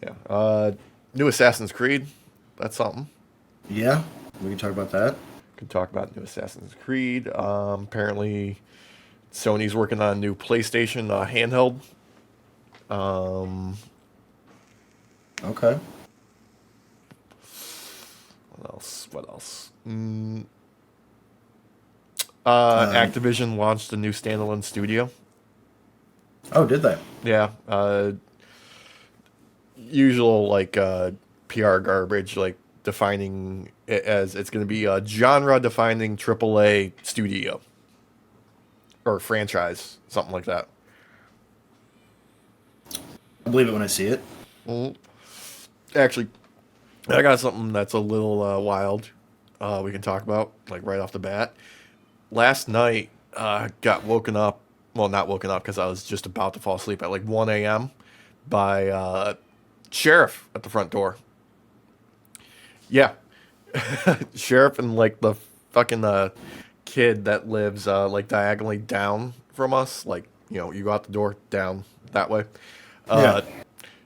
Yeah. New Assassin's Creed. That's something. Yeah, we can talk about that. Could talk about new Assassin's Creed. Apparently, Sony's working on a new PlayStation handheld. Um, Okay. what else? What else? Uh, Activision launched a new standalone studio. oh, did they? Yeah. Usual like PR garbage, like defining it as it's going to be a genre-defining AAA studio or franchise, something like that. I believe it when I see it. Mhm. Actually, I got something that's a little wild. We can talk about like right off the bat. Last night, got woken up. Well, not woken up because I was just about to fall asleep at like 1 a.m. by sheriff at the front door. Yeah, sheriff and like the fucking kid that lives like diagonally down from us. Like you go out the door down that way. Yeah. Uh,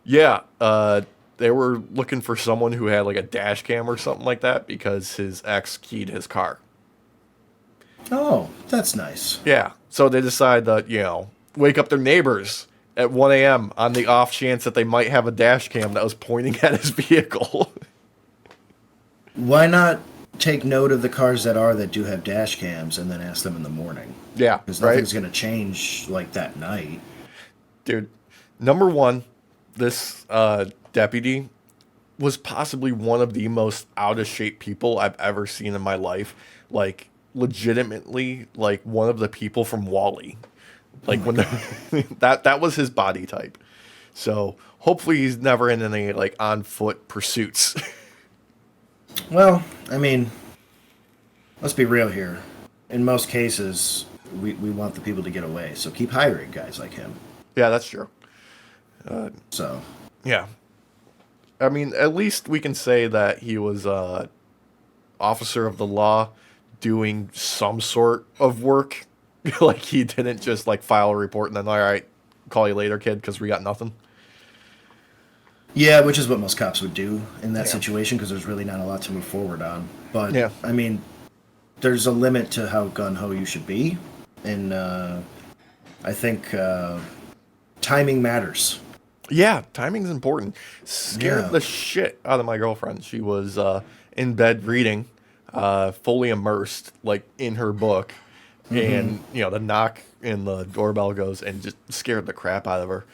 yeah, they were looking for someone who had like a dash cam or something like that because his ex keyed his car. Oh, that's nice. Yeah, so they decide that wake up their neighbors at 1 a.m. on the off chance that they might have a dash cam that was pointing at his vehicle. Why not take note of the cars that do have dash cams and then ask them in the morning? Yeah, Because right, nothing's going to change like that night. dude. Number one, this deputy was possibly one of the most out of shape people I've ever seen in my life. Like, legitimately, like one of the people from Wally. Oh Like my when god. that was his body type. So hopefully he's never in any like on foot pursuits. Well, I mean, let's be real here. In most cases, we want the people to get away, so keep hiring guys like him. Yeah, that's true. So, Yeah, I mean, at least we can say that he was officer of the law doing some sort of work. Like he didn't just like file a report and then all right, call you later, kid, because we got nothing. yeah, which is what most cops would do in that Yeah. situation because there's really not a lot to move forward on. But, Yeah. I mean, there's a limit to how gun ho you should be. And I think timing matters. Yeah, timing's important. Scared Yeah. the shit out of my girlfriend. She was in bed reading, fully immersed, like in her book, Mm-hmm. and the knock and the doorbell goes and just scared the crap out of her.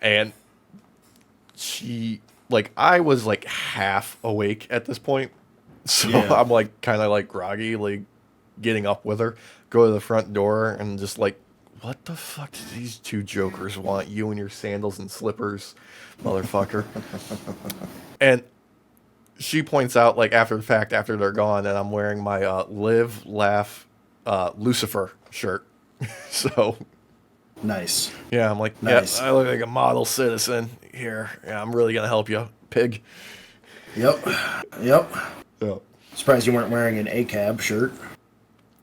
And she, like, I was like half awake at this point, so Yeah. I'm like kind of like groggy, like getting up with her, go to the front door, and just like, what the fuck do these two jokers want? You and your sandals and slippers, motherfucker. And she points out, like, after the fact, after they're gone, and I'm wearing my Live, Laugh, Lucifer shirt. So, Nice. yeah, I'm like, yeah, Nice. I look like a model citizen here. Yeah, I'm really going to help you, pig. Yep. Yep. So, Surprised you weren't wearing an ACAB shirt.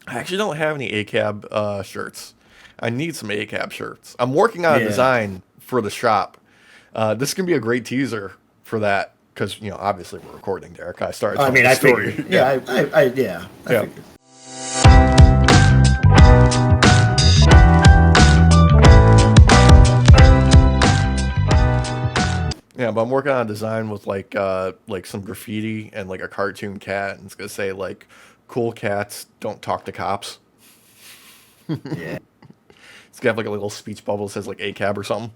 I actually don't have any ACAB shirts. I need some ACAB shirts. I'm working on a Yeah. design for the shop. This can be a great teaser for that because obviously we're recording, Derek. I started I telling mean, the I story. figured. Yeah, Yeah, yeah, I yeah, figured. yeah. But I'm working on a design with like some graffiti and like a cartoon cat, and it's gonna say like, "Cool cats don't talk to cops." Yeah. It's gonna have like a little speech bubble that says like ACAB or something.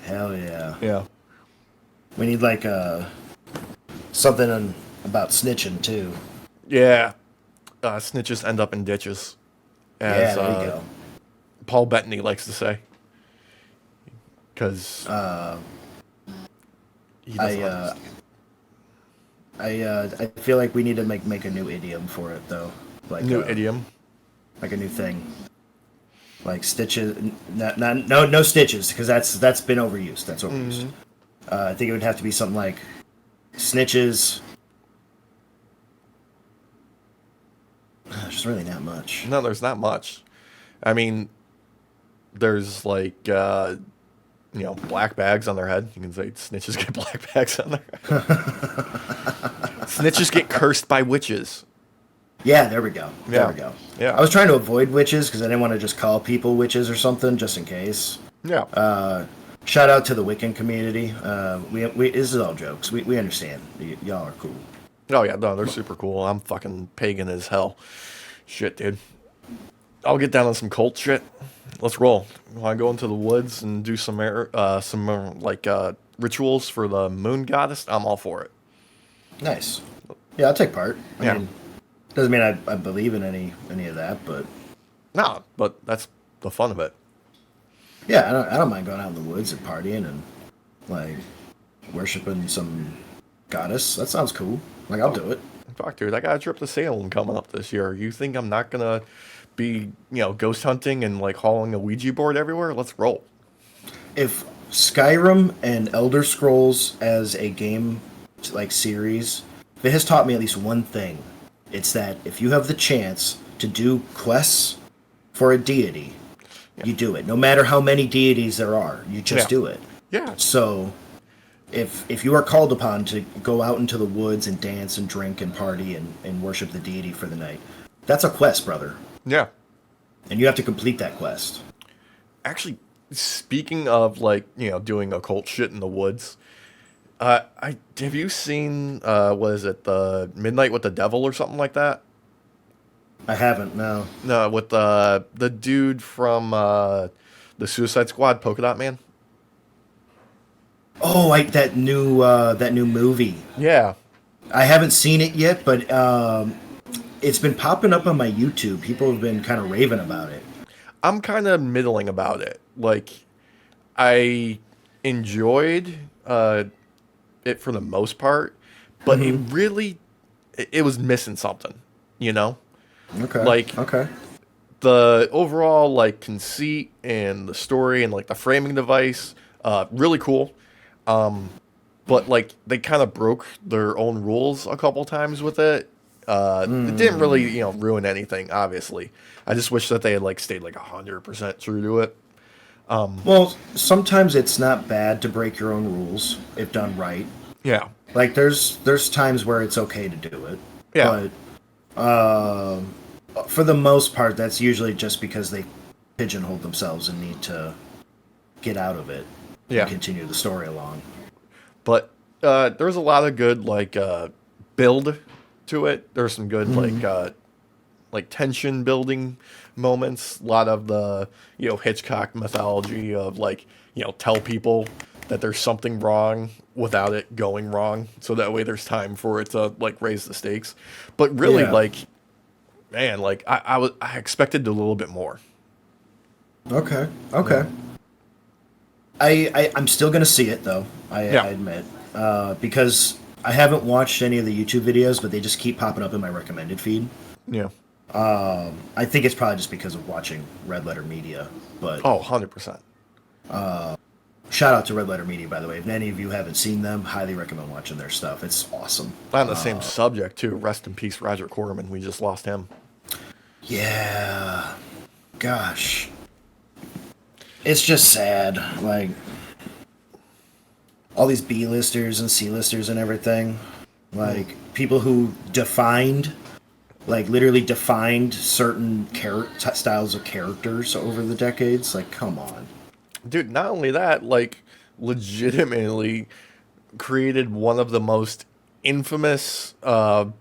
Hell yeah. Yeah, We need like something about snitching too. yeah. Snitches end up in ditches, Yeah, as there you go. Paul Bettany likes to say, because Uh, he doesn't I understand. I feel like we need to make a new idiom for it though, New idiom. like a new thing, like stitches. No stitches because that's been overused. That's overused. Hmm. I think it would have to be something like snitches. There's really not much. No, there's not much. I mean, there's like black bags on their head. You can say snitches get black bags on their head. Snitches get cursed by witches. Yeah, there we go. There Yeah. we go. Yeah. I was trying to avoid witches because I didn't want to just call people witches or something, just in case. Yeah. Shout out to the Wiccan community. We this is all jokes. We understand. Y'all are cool. Oh yeah, no, they're super cool. I'm fucking pagan as hell. Shit, dude. I'll get down on some cult shit. Let's roll. Want to go into the woods and do some rituals for the moon goddess? I'm all for it. Nice. Yeah, I'll take part. Yeah. I mean, doesn't mean I believe in any of that, but No, but that's the fun of it. yeah, I don't mind going out in the woods and partying and like worshiping some goddess. That sounds cool. Like I'll do it. Fuck, dude, I got a trip to Salem coming up this year. You think I'm not gonna be, ghost hunting and like hauling a Ouija board everywhere? Let's roll. If Skyrim and Elder Scrolls as a game like series, if it has taught me at least one thing, it's that if you have the chance to do quests for a deity, you do it. No matter how many deities there are, you just do it. Yeah. So if you are called upon to go out into the woods and dance and drink and party and worship the deity for the night, that's a quest, brother. Yeah. And you have to complete that quest. Actually, speaking of doing occult shit in the woods, have you seen what is it, the Midnight with the Devil or something like that? I haven't, no. No, with the dude from the Suicide Squad, Polka Dot Man. Oh, that new movie. Yeah. I haven't seen it yet, but it's been popping up on my YouTube. People have been kind of raving about it. I'm kind of middling about it. Like, I enjoyed it for the most part, but it was missing something, Okay. Like, the overall, conceit and the story and, the framing device, really cool. But, they kind of broke their own rules a couple times with it. It didn't really, ruin anything, obviously. I just wish that they had, stayed, 100% true to it. Well, sometimes it's not bad to break your own rules if done right. Yeah. Like, there's times where it's okay to do it. Yeah. But for the most part, that's usually just because they pigeonhole themselves and need to get out of it Yeah. and continue the story along. But there's a lot of good build to it. There's some good tension building moments. A lot of the Hitchcock mythology of tell people that there's something wrong without it going wrong, so that way there's time for it to raise the stakes. But really, I expected a little bit more. Okay. I'm still gonna see it though. I admit, because I haven't watched any of the YouTube videos, but they just keep popping up in my recommended feed. Yeah. I think it's probably just because of watching Red Letter Media. But 100%. Shout out to Red Letter Media, by the way. If any of you haven't seen them, highly recommend watching their stuff. It's awesome. On the same subject too. Rest in peace, Roger Corman. We just lost him. Yeah. Gosh. It's just sad. All these B-listers and C-listers and everything. People who literally defined certain styles of characters over the decades. Come on. Dude, not only that, legitimately created one of the most infamous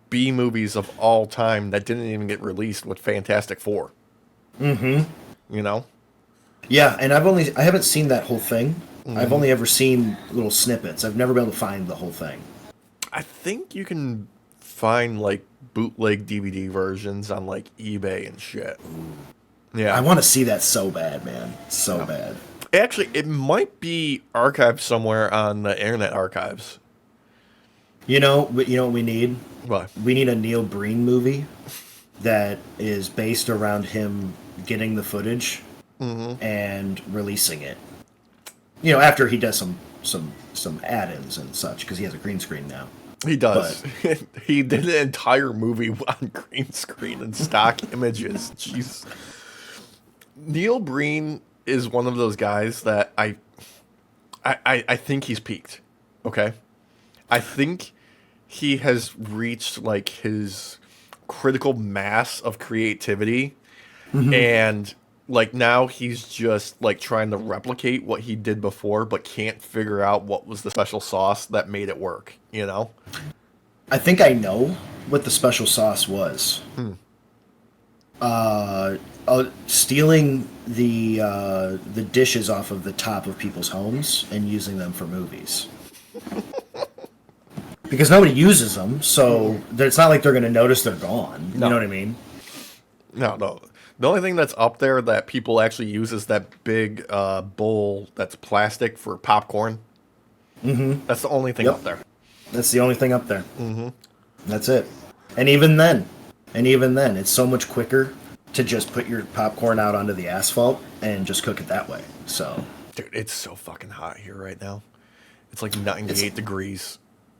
B movies of all time that didn't even get released with Fantastic Four. Mm-hmm. Yeah, and I haven't seen that whole thing. I've only ever seen little snippets. I've never been able to find the whole thing. I think you can find bootleg DVD versions on eBay and shit. Yeah, I want to see that so bad, man. So bad. Actually, it might be archived somewhere on the Internet Archives. You know what we need? What? We need a Neil Breen movie that is based around him getting the footage and releasing it. After he does some add-ins and such, because he has a green screen now. He does. He did an entire movie on green screen and stock images. Jeez. Neil Breen is one of those guys that I think he's peaked. Okay. I think he has reached like his critical mass of creativity, and like now he's just like trying to replicate what he did before but can't figure out what was the special sauce that made it work, you know? I think I know what the special sauce was. Stealing the dishes off of the top of people's homes and using them for movies. Because nobody uses them, so it's not like they're going to notice they're gone. You No. know what I mean? No. The only thing that's up there that people actually use is that big bowl that's plastic for popcorn. That's the only thing Yep. up there. That's the only thing up there. That's it. And even then, it's so much quicker to just put your popcorn out onto the asphalt and just cook it that way. So, Dude, it's so fucking hot here right now. It's like 98 degrees.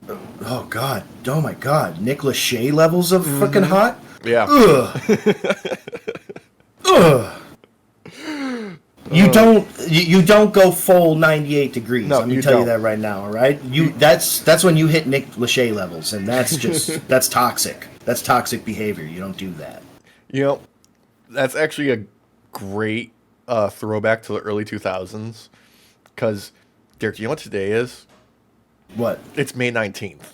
oh god, oh my god, Nick Lachey levels of fucking hot. Yeah. Ugh. Ugh. You don't go full 98 degrees. No, Let me you tell you don't. that right now. All right, that's when you hit Nick Lachey levels, and that's just that's toxic. That's toxic behavior. You don't do that. You know, that's actually a great throwback to the early 2000s. Because, Derek, you know what today is? What? It's May 19th.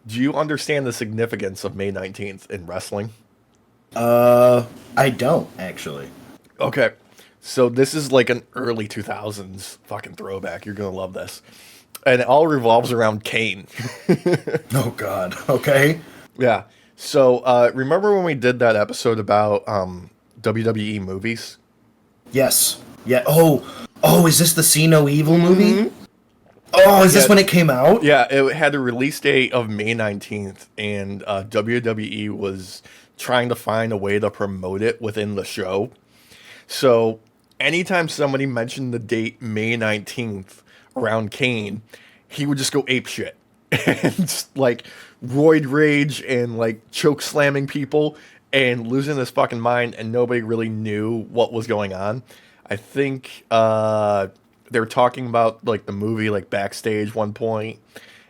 Do you understand the significance of May 19th in wrestling? I don't actually. Okay. So this is like an early 2000s fucking throwback. You're going to love this. And it all revolves around Kane. Oh god. Okay. Yeah. So remember when we did that episode about WWE movies? Yes. Yeah. Oh, is this the See No Evil movie? Oh, is this when it came out? Yeah, it had a release date of May 19th, and WWE was trying to find a way to promote it within the show. So anytime somebody mentioned the date May 19th around Kane, he would just go ape shit. And just, like, roid rage and like choke slamming people and losing his fucking mind, and nobody really knew what was going on. I think they were talking about like the movie like backstage one point,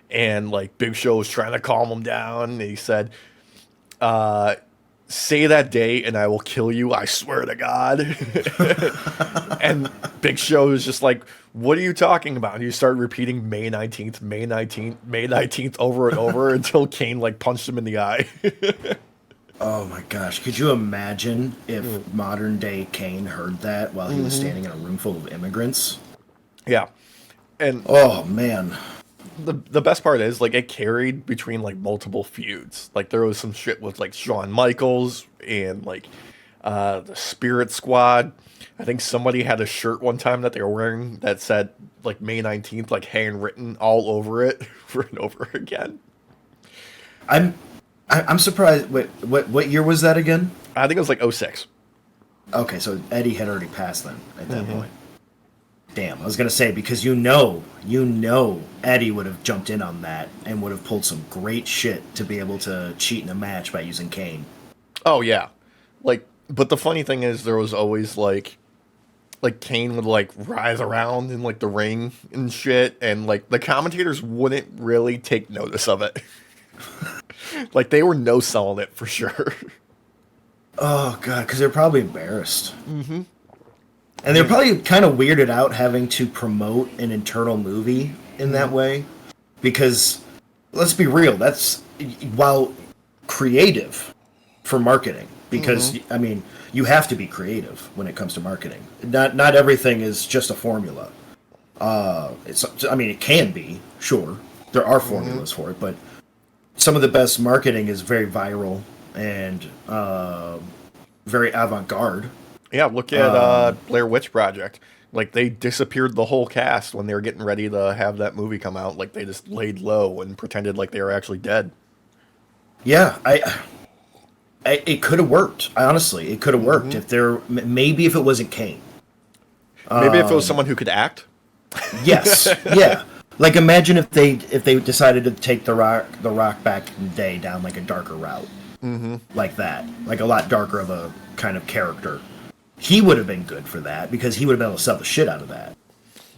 and like Big Show was trying to calm him down, and he said, say that day and I will kill you, I swear to God. And Big Show is just like, what are you talking about? And you start repeating May 19th, May 19th, May 19th over and over until Kane like punched him in the eye. Oh my gosh, could you imagine if modern day Kane heard that while he was standing in a room full of immigrants? Yeah. And Oh man. the best part is like it carried between like multiple feuds. Like there was some shit with like Shawn Michaels and like the Spirit Squad. I think somebody had a shirt one time that they were wearing that said like May 19th, like handwritten all over it over and over again. I'm surprised. Wait, what year was that again? I think it was like '06. Okay, so Eddie had already passed then at that point. Damn, I was gonna say because you know, Eddie would have jumped in on that and would have pulled some great shit to be able to cheat in a match by using Kane. Oh yeah. Like, but the funny thing is there was always like Kane would like rise around in like the ring and shit, and like the commentators wouldn't really take notice of it. Like they were no selling it for sure. Oh god, because they're probably embarrassed. And they're probably kind of weirded out having to promote an internal movie in that way. Because, let's be real, that's, while creative for marketing, because, I mean, you have to be creative when it comes to marketing. Not everything is just a formula. It can be, sure. There are formulas for it, but some of the best marketing is very viral and very avant-garde. Yeah, look at Blair Witch Project. Like they disappeared the whole cast when they were getting ready to have that movie come out. Like they just laid low and pretended like they were actually dead. Yeah, it could have worked. Honestly, it could have worked if maybe if it wasn't Kane. Maybe if it was someone who could act. Yes, yeah. Like imagine if they decided to take the Rock back in the day down like a darker route, like that, like a lot darker of a kind of character. He would have been good for that because he would have been able to sell the shit out of that.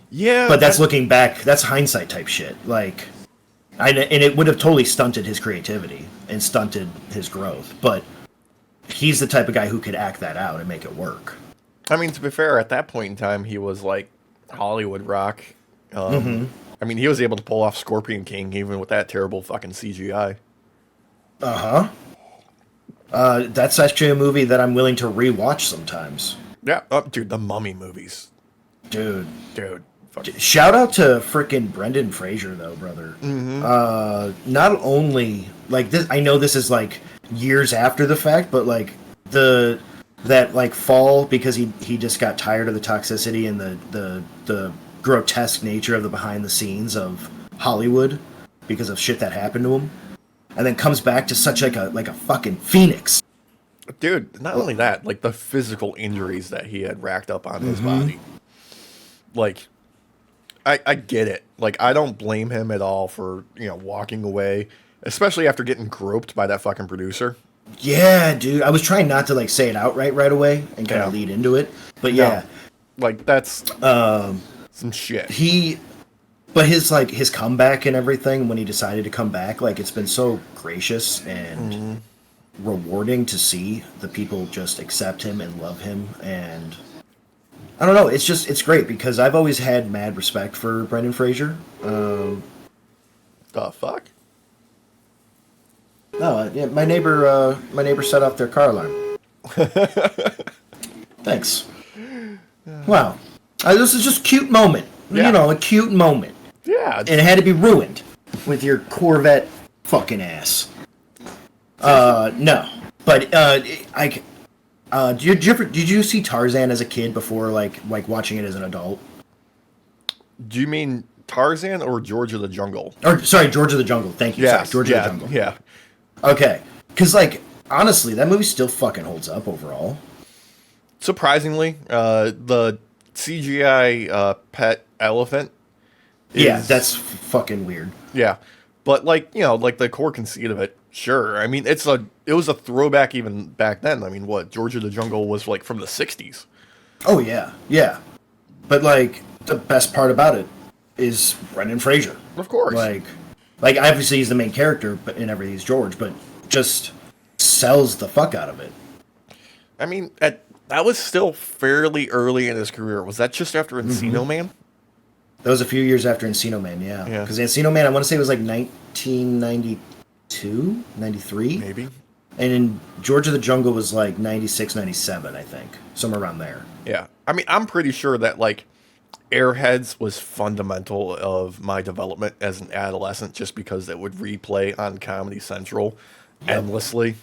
Yeah, But that's looking back. That's hindsight type shit. Like, and it would have totally stunted his creativity and stunted his growth. But he's the type of guy who could act that out and make it work. I mean, to be fair, at that point in time, he was like Hollywood rock. I mean, he was able to pull off Scorpion King even with that terrible fucking CGI. That's actually a movie that I'm willing to rewatch sometimes. Yeah, oh, dude, the Mummy movies, Dude. fucking Shout out to frickin' Brendan Fraser, though, brother. Not only like this, I know this is like years after the fact, but like that like fall because he just got tired of the toxicity and the grotesque nature of the behind the scenes of Hollywood because of shit that happened to him, and then comes back to such like a fucking phoenix. dude. Not only that, like the physical injuries that he had racked up on his body, like. I get it. Like, I don't blame him at all for, walking away, especially after getting groped by that fucking producer. Yeah, dude. I was trying not to like say it outright right away and kind of lead into it, but yeah, Like, that's some shit. But his comeback and everything when he decided to come back, like it's been so gracious and rewarding to see the people just accept him and love him, and I don't know. It's great because I've always had mad respect for Brendan Fraser. The fuck? No, yeah, my neighbor set off their car alarm. Thanks. Wow, this is just a cute moment. Yeah. A cute moment. Yeah. And it had to be ruined with your Corvette fucking ass. No, but did you see Tarzan as a kid before like watching it as an adult? Do you mean Tarzan or George of the Jungle? Or sorry, George of the Jungle. Thank you. Yeah, Sorry, George of the Jungle. Yeah. Okay, because like honestly, that movie still fucking holds up overall. Surprisingly, the CGI pet elephant. Yeah, that's fucking weird. Yeah, but like like the core conceit of it. Sure, I mean it was a throwback even back then. I mean, what George of the Jungle was like from the '60s. Oh yeah, yeah. But like the best part about it is Brendan Fraser. Of course. Like obviously he's the main character, but in everything's George, but just sells the fuck out of it. I mean, that was still fairly early in his career. Was that just after Encino Man? That was a few years after Encino Man, yeah. Because Encino Man, I want to say it was like 1992, 93? Maybe. And in George of the Jungle was like 96, 97, I think. Somewhere around there. Yeah. I mean, I'm pretty sure that, like, Airheads was fundamental of my development as an adolescent just because it would replay on Comedy Central endlessly.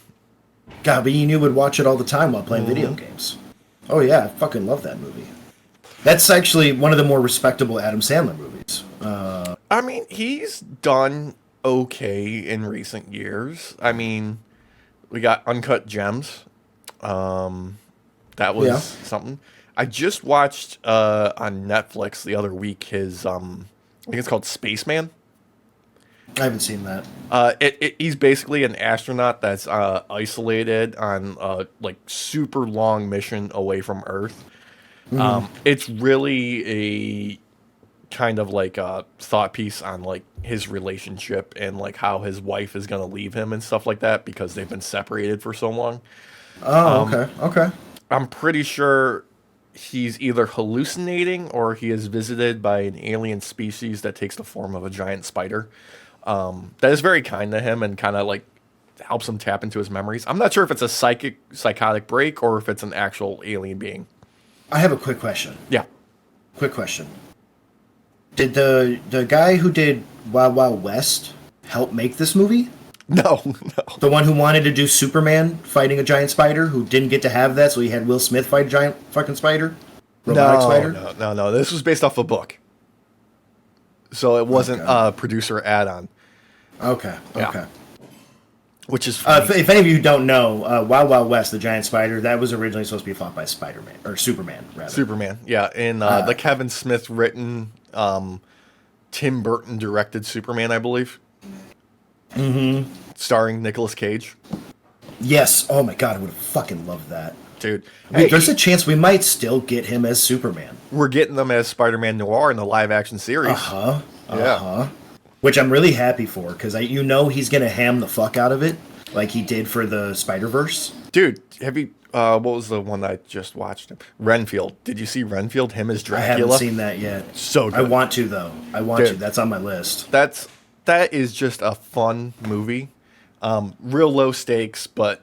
God, but you would watch it all the time while playing video games. Oh, yeah. I fucking love that movie. That's actually one of the more respectable Adam Sandler movies. I mean, he's done okay in recent years. I mean, we got Uncut Gems. That was something. I just watched on Netflix the other week his I think it's called Spaceman. I haven't seen that. He's basically an astronaut that's isolated on like super long mission away from Earth. It's really a kind of like a thought piece on like his relationship and like how his wife is gonna leave him and stuff like that because they've been separated for so long. Oh, okay. I'm pretty sure he's either hallucinating or he is visited by an alien species that takes the form of a giant spider. That is very kind to him and kind of like helps him tap into his memories. I'm not sure if it's a psychotic break or if it's an actual alien being. I have a quick question. Yeah. Quick question. Did the guy who did Wild Wild West help make this movie? No. The one who wanted to do Superman fighting a giant spider, who didn't get to have that, so he had Will Smith fight a giant fucking spider? Robotic spider? No. This was based off a book. So it wasn't a producer add-on. Okay. Which is if any of you don't know, Wild Wild West, the giant spider, that was originally supposed to be fought by Spider-Man, or Superman, rather. Superman, yeah. In the Kevin Smith written, Tim Burton directed Superman, I believe. Starring Nicolas Cage. Yes. Oh my god, I would have fucking loved that. dude. There's a chance we might still get him as Superman. We're getting them as Spider-Man Noir in the live-action series. Yeah. Which I'm really happy for, because he's gonna ham the fuck out of it, like he did for the Spider-Verse. Dude, have you? What was the one that I just watched? Renfield. Did you see Renfield? Him as Dracula. I haven't seen that yet. So good. I want to though. Dude, That's on my list. that is just a fun movie. Real low stakes, but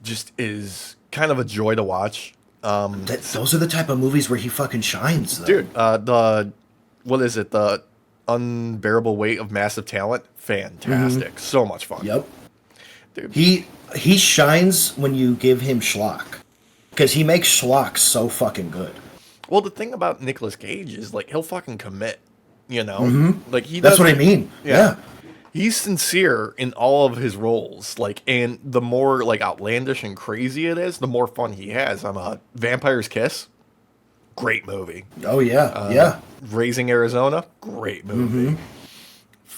just is kind of a joy to watch. Those are the type of movies where he fucking shines, though. Dude, what is it? The Unbearable Weight of Massive Talent. Fantastic. So much fun. Yep. Dude. He shines when you give him schlock, because he makes schlock so fucking good. Well, the thing about Nicolas Cage is like he'll fucking commit. Like he. That's what I mean. Yeah. He's sincere in all of his roles, like, and the more like outlandish and crazy it is, the more fun he has. Vampire's Kiss, great movie. Oh yeah, Raising Arizona, great movie.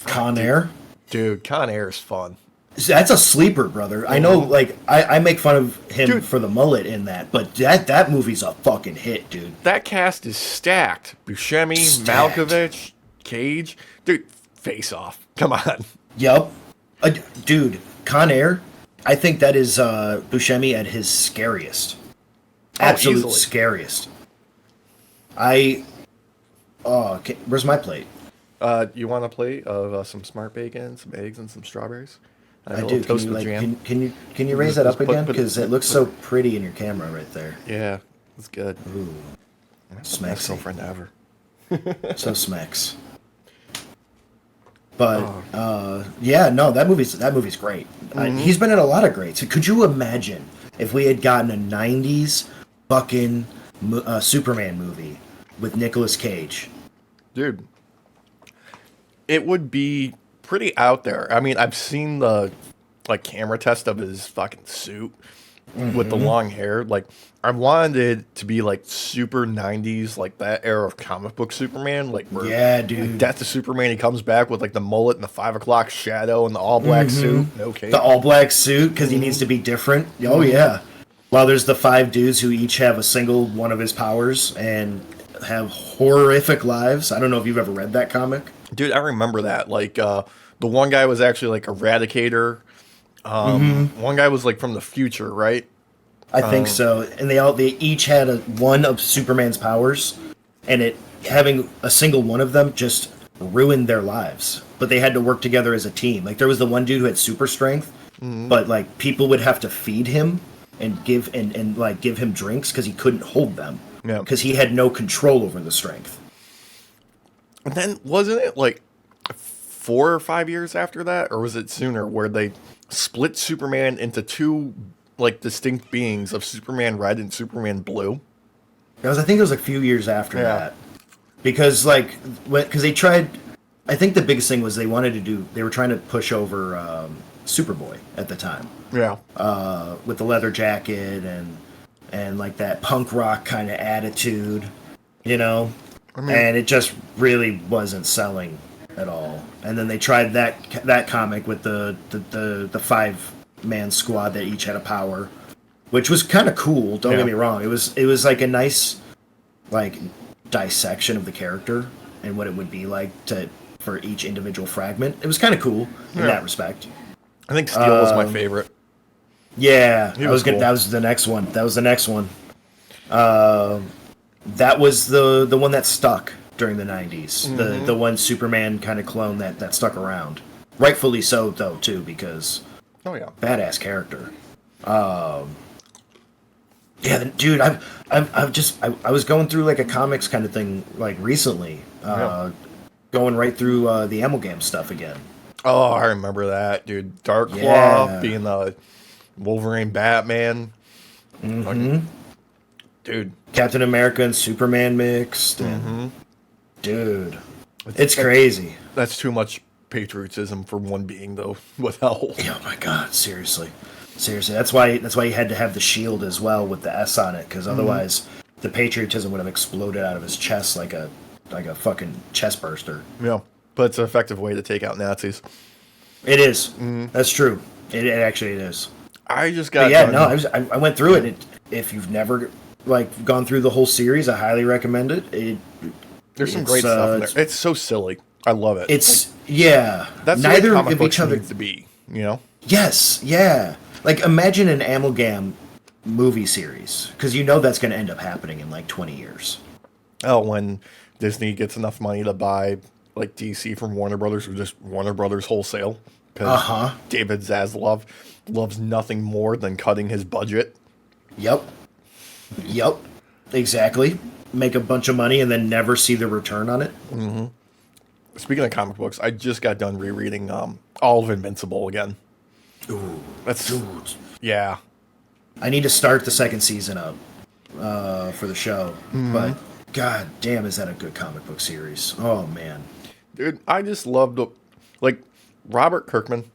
Con Air, dude, Con Air is fun. That's a sleeper, brother. I know, like I make fun of him for the mullet in that, but that movie's a fucking hit, dude. That cast is stacked. Buscemi, Malkovich, Cage, dude. Face Off. Come on. Yup. Dude, Con Air, I think that is Buscemi at his scariest. Absolute easily. Scariest. Where's my plate? You want a plate of some smart bacon, some eggs, and some strawberries? I do. Can you, jam? Can you raise that up again? Because it looks so pretty in your camera right there. Yeah, it's good. Ooh. Best girlfriend ever. So smacks. But that movie's great. He's been in a lot of greats. Could you imagine if we had gotten a '90s fucking Superman movie with Nicolas Cage? Dude, it would be pretty out there. I mean, I've seen the camera test of his fucking suit with the long hair. Like, I wanted it to be like super 90s, like that era of comic book Superman. Like, where, dude. Like, Death of Superman, he comes back with like the mullet and the 5 o'clock shadow and the all black suit. No cape. The all black suit, because he needs to be different. Oh, yeah. Well, there's the 5 dudes who each have a single one of his powers and have horrific lives. I don't know if you've ever read that comic. Dude, I remember that. Like, the one guy was actually like Eradicator. One guy was like from the future, right? I think so. And they each had one of Superman's powers, and having a single one of them just ruined their lives. But they had to work together as a team. Like, there was the one dude who had super strength, but like people would have to feed him and give him drinks because he couldn't hold them. Yeah. Because he had no control over the strength. And then wasn't it like 4 or 5 years after that, or was it sooner, where they split Superman into 2 like distinct beings of Superman Red and Superman Blue? I think it was a few years after that, because they tried. I think the biggest thing was they were trying to push over Superboy at the time. Yeah. With the leather jacket and like that punk rock kind of attitude, and it just really wasn't selling at all. And then they tried that comic with the 5-man squad that each had a power, which was kind of cool. Don't get me wrong. It was like a nice like dissection of the character and what it would be like for each individual fragment. It was kind of cool in that respect. I think Steel was my favorite. Yeah, Cool. That was the next one. That was the one that stuck during the 90s. The one Superman kind of clone that stuck around. Rightfully so, though, too, because badass character. Dude, I was going through like a comics kind of thing like recently, going right through the Amalgam stuff again. Oh, I remember that, dude. Dark Claw being the Wolverine Batman. Dude. Captain America and Superman mixed. And, dude, it's crazy. That's too much patriotism for one being, though. Without. Oh my God! Seriously. That's why you had to have the shield as well with the S on it, because otherwise the patriotism would have exploded out of his chest like a fucking chest burster. Yeah, but it's an effective way to take out Nazis. It is. That's true. It actually is. I just got. I went through it. if you've never like gone through the whole series, I highly recommend it. There's some great stuff in there. It's so silly. I love it. It's yeah. That's the way Neither comic of books each other. needs to be. You know. Yes, yeah. Like imagine an amalgam movie series because you know that's going to end up happening in like 20 years. Oh, when Disney gets enough money to buy like DC from Warner Brothers or just Warner Brothers wholesale, because David Zaslav loves nothing more than cutting his budget. Yep. Yep. Exactly. Make a bunch of money and then never see the return on it. Mm-hmm. Speaking of comic books, I just got done rereading all of Invincible again. Ooh, that's dude. Yeah. I need to start the second season up for the show, but god damn, is that a good comic book series? Oh man, dude, I just love like Robert Kirkman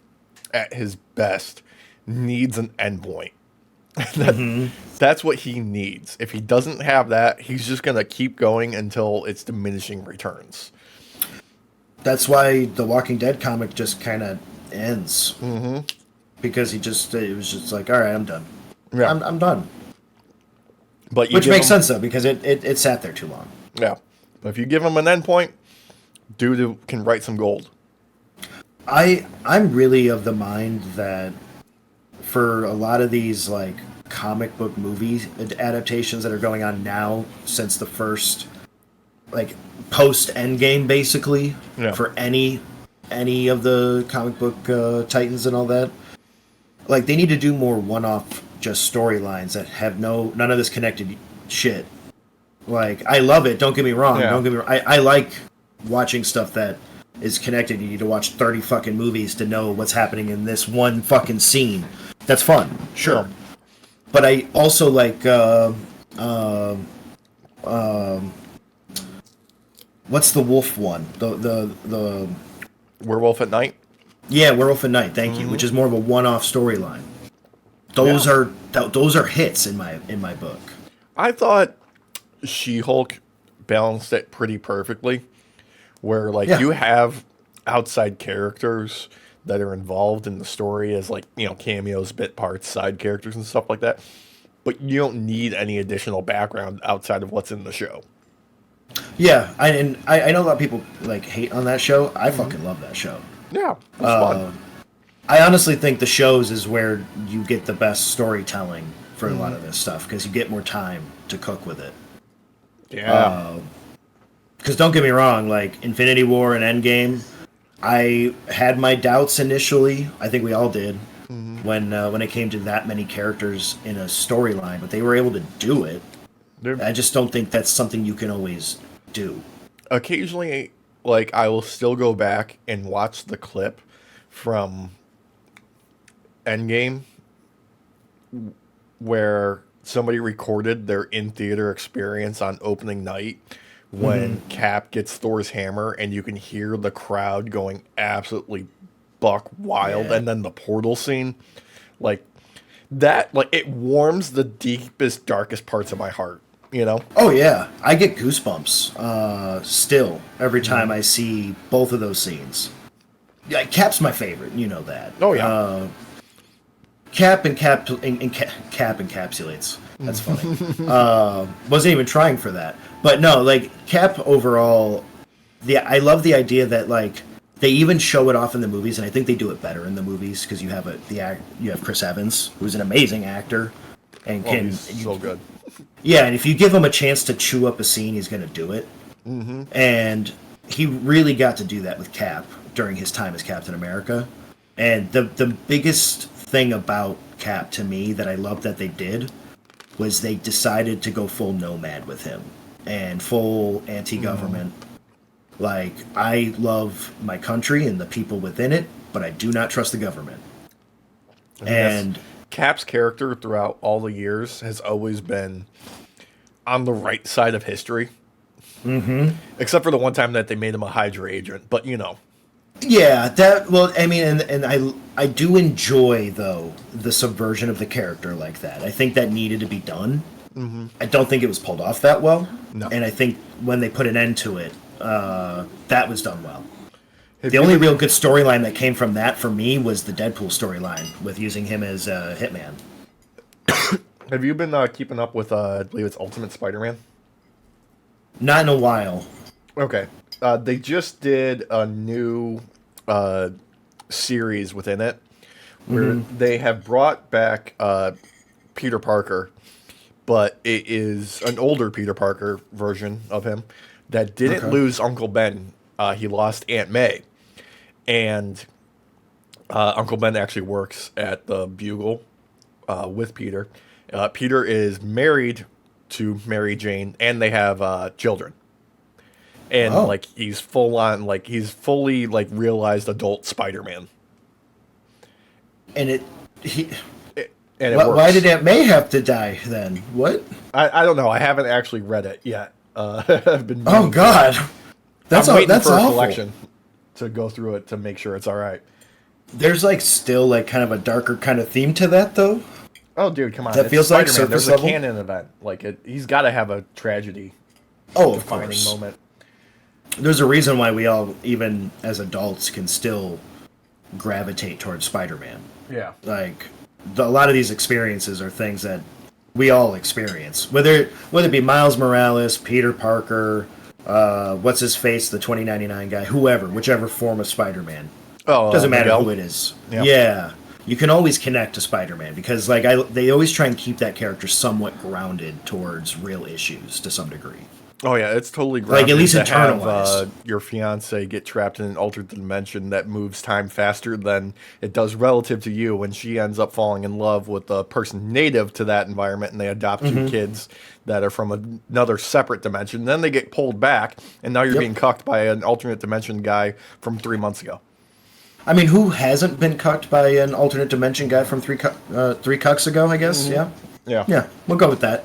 at his best needs an endpoint. That's what he needs. If he doesn't have that, he's just gonna keep going until it's diminishing returns. That's why the Walking Dead comic just kind of ends. Because it was just like, all right, I'm done. Yeah. I'm done. But which makes sense though, because it sat there too long. Yeah, but if you give him an endpoint, dude can write some gold. I'm really of the mind that for a lot of these like comic book movie adaptations that are going on now since the first like post Endgame basically for any of the comic book titans and all that, like they need to do more one-off just storylines that have none of this connected shit. Like I love it, don't get me wrong. Don't get me wrong. I like watching stuff that is connected. You need to watch 30 fucking movies to know what's happening in this one fucking scene. That's fun, sure. But I also like what's the wolf one? The Werewolf at Night? Yeah, Werewolf at Night, thank you, which is more of a one-off storyline. Those are hits in my book. I thought She-Hulk balanced it pretty perfectly, where like you have outside characters that are involved in the story as like, you know, cameos, bit parts, side characters and stuff like that, but you don't need any additional background outside of what's in the show. Yeah, I know a lot of people like hate on that show. I fucking love that show. Yeah, it's fun. I honestly think the shows is where you get the best storytelling for a lot of this stuff because you get more time to cook with it. Yeah. Because don't get me wrong, like Infinity War and Endgame, I had my doubts initially. I think we all did when it came to that many characters in a storyline, but they were able to do it. I just don't think that's something you can always do. Occasionally, like, I will still go back and watch the clip from Endgame where somebody recorded their in-theater experience on opening night when Cap gets Thor's hammer and you can hear the crowd going absolutely buck wild, and then the portal scene. Like, that, like, it warms the deepest, darkest parts of my heart. You know? Oh yeah, I get goosebumps still every time I see both of those scenes. Yeah, Cap's my favorite, you know that. Oh yeah. Cap encapsulates. That's funny. Wasn't even trying for that, but no, like Cap overall. I love the idea that like they even show it off in the movies, and I think they do it better in the movies because you have you have Chris Evans, who's an amazing actor, and he's so good. Yeah, and if you give him a chance to chew up a scene, he's going to do it. And he really got to do that with Cap during his time as Captain America. And the biggest thing about Cap to me that I love that they did was they decided to go full nomad with him and full anti-government. Like, I love my country and the people within it, but I do not trust the government. And Cap's character throughout all the years has always been on the right side of history. Except for the one time that they made him a Hydra agent, but you know. Yeah, I mean, and I do enjoy, though, the subversion of the character like that. I think that needed to be done. I don't think it was pulled off that well. No. And I think when they put an end to it, that was done well. The only real good storyline that came from that for me was the Deadpool storyline with using him as Hitman. Have you been keeping up with, I believe it's Ultimate Spider-Man? Not in a while. Okay. They just did a new uh, series within it where they have brought back Peter Parker, but it is an older Peter Parker version of him that didn't Okay. lose Uncle Ben. He lost Aunt May. And Uncle Ben actually works at the Bugle with Peter. Peter is married to Mary Jane, and they have children. And Oh. like he's full on, like he's fully like realized adult Spider-Man. And it he And it why, works. why did Aunt May have to die then? What? I don't know. I haven't actually read it yet. I've been. Oh God. That's I'm waiting that's for a awful. collection to go through it to make sure it's all right. There's like still like kind of a darker kind of theme to that though. Oh, dude, come on! That It's feels like Spider-Man. There's surface a level? canon event. Like he's got to have a tragedy Oh, of defining course. moment. There's a reason why we all, even as adults, can still gravitate towards Spider-Man. Yeah. Like a lot of these experiences are things that we all experience, whether it be Miles Morales, Peter Parker, what's his face, the 2099 guy, whoever, whichever form of Spider-Man. Oh, Doesn't matter Miguel? who it is. Yeah. Yeah. You can always connect to Spider-Man because like they always try and keep that character somewhat grounded towards real issues to some degree. Oh yeah, it's totally Like, grounded at least to have internalized. your fiance get trapped in an alternate dimension that moves time faster than it does relative to you when she ends up falling in love with a person native to that environment and they adopt Mm-hmm. two kids that are from another separate dimension. Then they get pulled back and now you're Yep. being cucked by an alternate dimension guy from 3 months ago. I mean, who hasn't been cucked by an alternate dimension guy from three cucks ago? I guess. Yeah. Yeah. Yeah. We'll go with that.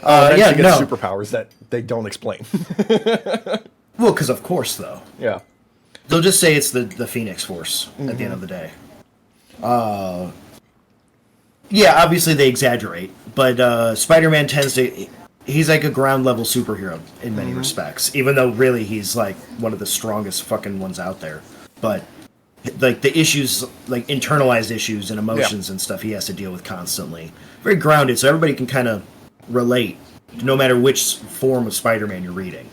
And then yeah. she gets No. superpowers that they don't explain. Well, because of course, though, Yeah. they'll just say it's the Phoenix Force at the end of the day. Yeah. Obviously, they exaggerate, but Spider-Man tends to. He's like a ground level superhero in many respects, even though really he's like one of the strongest fucking ones out there. But like the issues, like internalized issues and emotions and stuff he has to deal with constantly. Very grounded, so everybody can kind of relate, no matter which form of Spider-Man you're reading.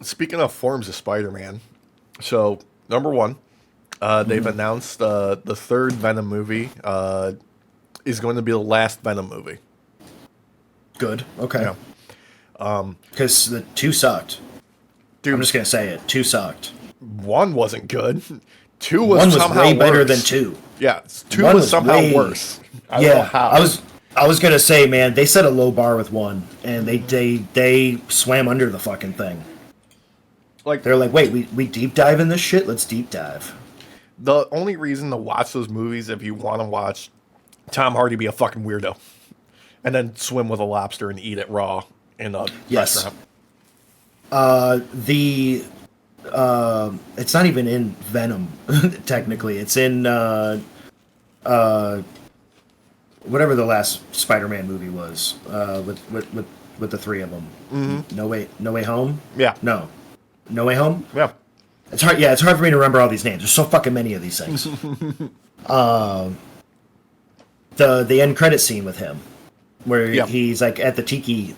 Speaking of forms of Spider-Man, so number one, they've announced the third Venom movie is going to be the last Venom movie. Good, okay. Yeah. Because the two sucked. Dude, I'm just gonna say it. Two sucked. one wasn't good. Two was One was somehow way better worse. than two. Yeah, two One was was somehow way- worse. I don't know Yeah, how. I was gonna say, man, they set a low bar with one, and they swam under the fucking thing. like They're like, wait, we deep dive in this shit? Let's deep dive. the only reason to watch those movies if you want to watch Tom Hardy be a fucking weirdo, and then swim with a lobster and eat it raw in a Yes. restaurant. It's not even in Venom, technically. It's in whatever the last Spider-Man movie was, with the three of them. Mm-hmm. No Way Home. Yeah. No Way Home. Yeah. It's hard. Yeah, it's hard for me to remember all these names. There's so fucking many of these things. The end credit scene with him, where Yeah. he's like at the tiki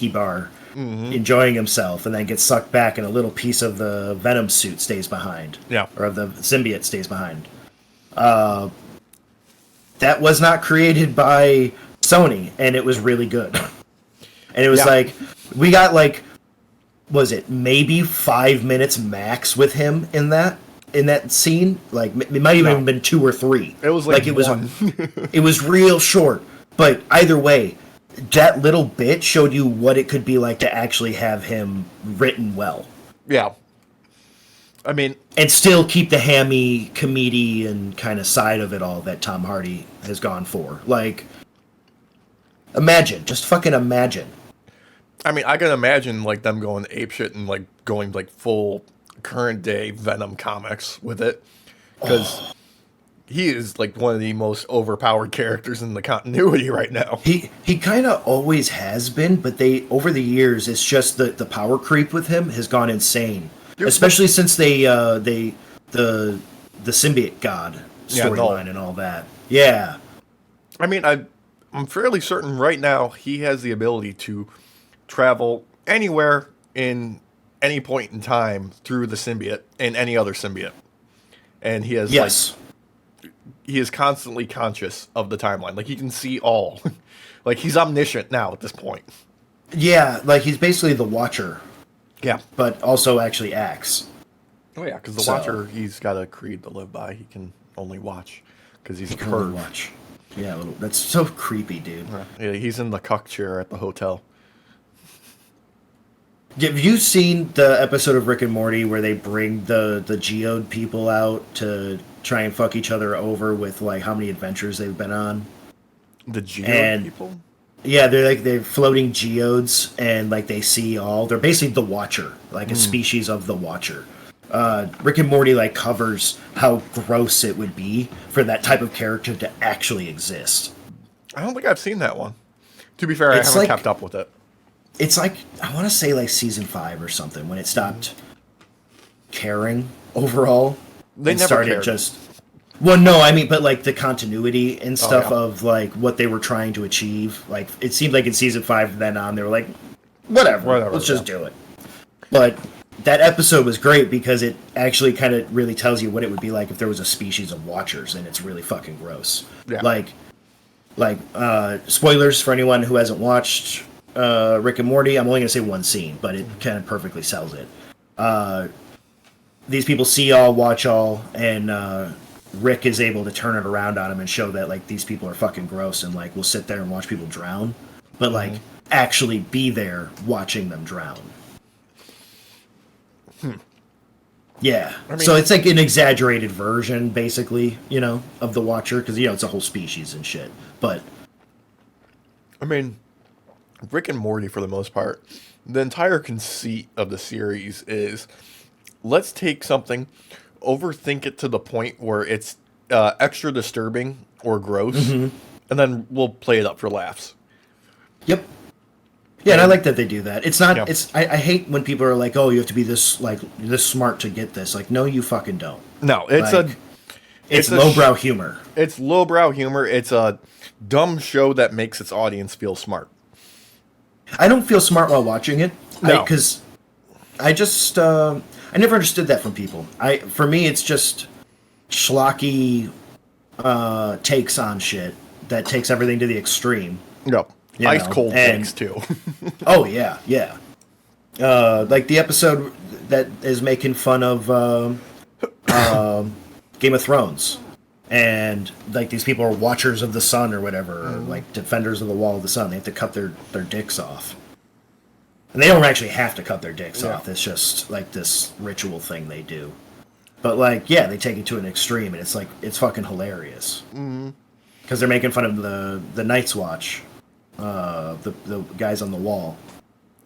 bar, enjoying himself, and then gets sucked back, and a little piece of the Venom suit stays behind. Yeah. Or of the symbiote stays behind. That was not created by Sony, and it was really good. And it was Yeah. like we got like, was it maybe 5 minutes max with him in that scene? Like it might even No. have been 2 or 3. It was like it was one. it was real short. But either way, that little bit showed you what it could be like to actually have him written well. Yeah. I mean, And still keep the hammy comedian kind of side of it all that Tom Hardy has gone for. Like, imagine, just fucking imagine. I can imagine like them going apeshit and like going like full current day Venom comics with it, because he is like one of the most overpowered characters in the continuity right now. He kind of always has been, but over the years, it's just the power creep with him has gone insane. Dude, Especially since the symbiote god Yeah, storyline and all that. Yeah. I I'm fairly certain right now he has the ability to travel anywhere in any point in time through the symbiote and any other symbiote. And Yes. he is constantly conscious of the timeline. Like he can see all. Like he's omniscient now at this point. Yeah, like he's basically the Watcher, Yeah. but also actually acts. Oh yeah, because the So Watcher, he's got a creed to live by. He can only watch because he's he a can only perv. watch. Yeah, that's so creepy, dude. Yeah, he's in the cuck chair at the hotel. Have you seen the episode of Rick and Morty where they bring the geode people out to try and fuck each other over with like how many adventures they've been on? The Geo And people? yeah, they're floating geodes and like they see all. They're basically the Watcher, like a species of the Watcher. Rick and Morty like covers how gross it would be for that type of character to actually exist. I don't think I've seen that one. To be fair, I It's haven't like- kept up with it. It's like I want to say like season 5 or something when it stopped caring overall. They and never started cared. just. Well, no, I mean, but like the continuity and stuff yeah. of like what they were trying to achieve. Like it seemed like in season 5 then on they were like, whatever, let's just do it. But that episode was great because it actually kind of really tells you what it would be like if there was a species of Watchers, and it's really fucking gross. Yeah. Like spoilers for anyone who hasn't watched Rick and Morty. I'm only gonna say one scene, but it kind of perfectly sells it. These people see all, watch all, and Rick is able to turn it around on him and show that like these people are fucking gross and like we'll sit there and watch people drown, but like actually be there watching them drown. Yeah. I mean- So it's like an exaggerated version, basically, you know, of the Watcher, because, you know, it's a whole species and shit. But, I mean, Rick and Morty, for the most part, the entire conceit of the series is let's take something, overthink it to the point where it's extra disturbing or gross, and then we'll play it up for laughs. yep. Yeah, and I like that they do that. It's not, Yeah. I hate when people are like, oh, you have to be this smart to get this. Like, no, you fucking don't. No, it's Like, It's a lowbrow humor. it's lowbrow humor. It's a dumb show that makes its audience feel smart. I don't feel smart while watching it. No. Because I just, I never understood that from people. For me, it's just schlocky takes on shit that takes everything to the extreme. No, You ice know, cold and- takes too. Oh, yeah, yeah. Like the episode that is making fun of Game of Thrones. And like these people are watchers of the sun or whatever, or like defenders of the wall of the sun. They have to cut their dicks off. And they don't actually have to cut their dicks Yeah. off. It's just like this ritual thing they do. But like, yeah, they take it to an extreme, and it's like it's fucking hilarious. Because they're making fun of the Night's Watch, the guys on the wall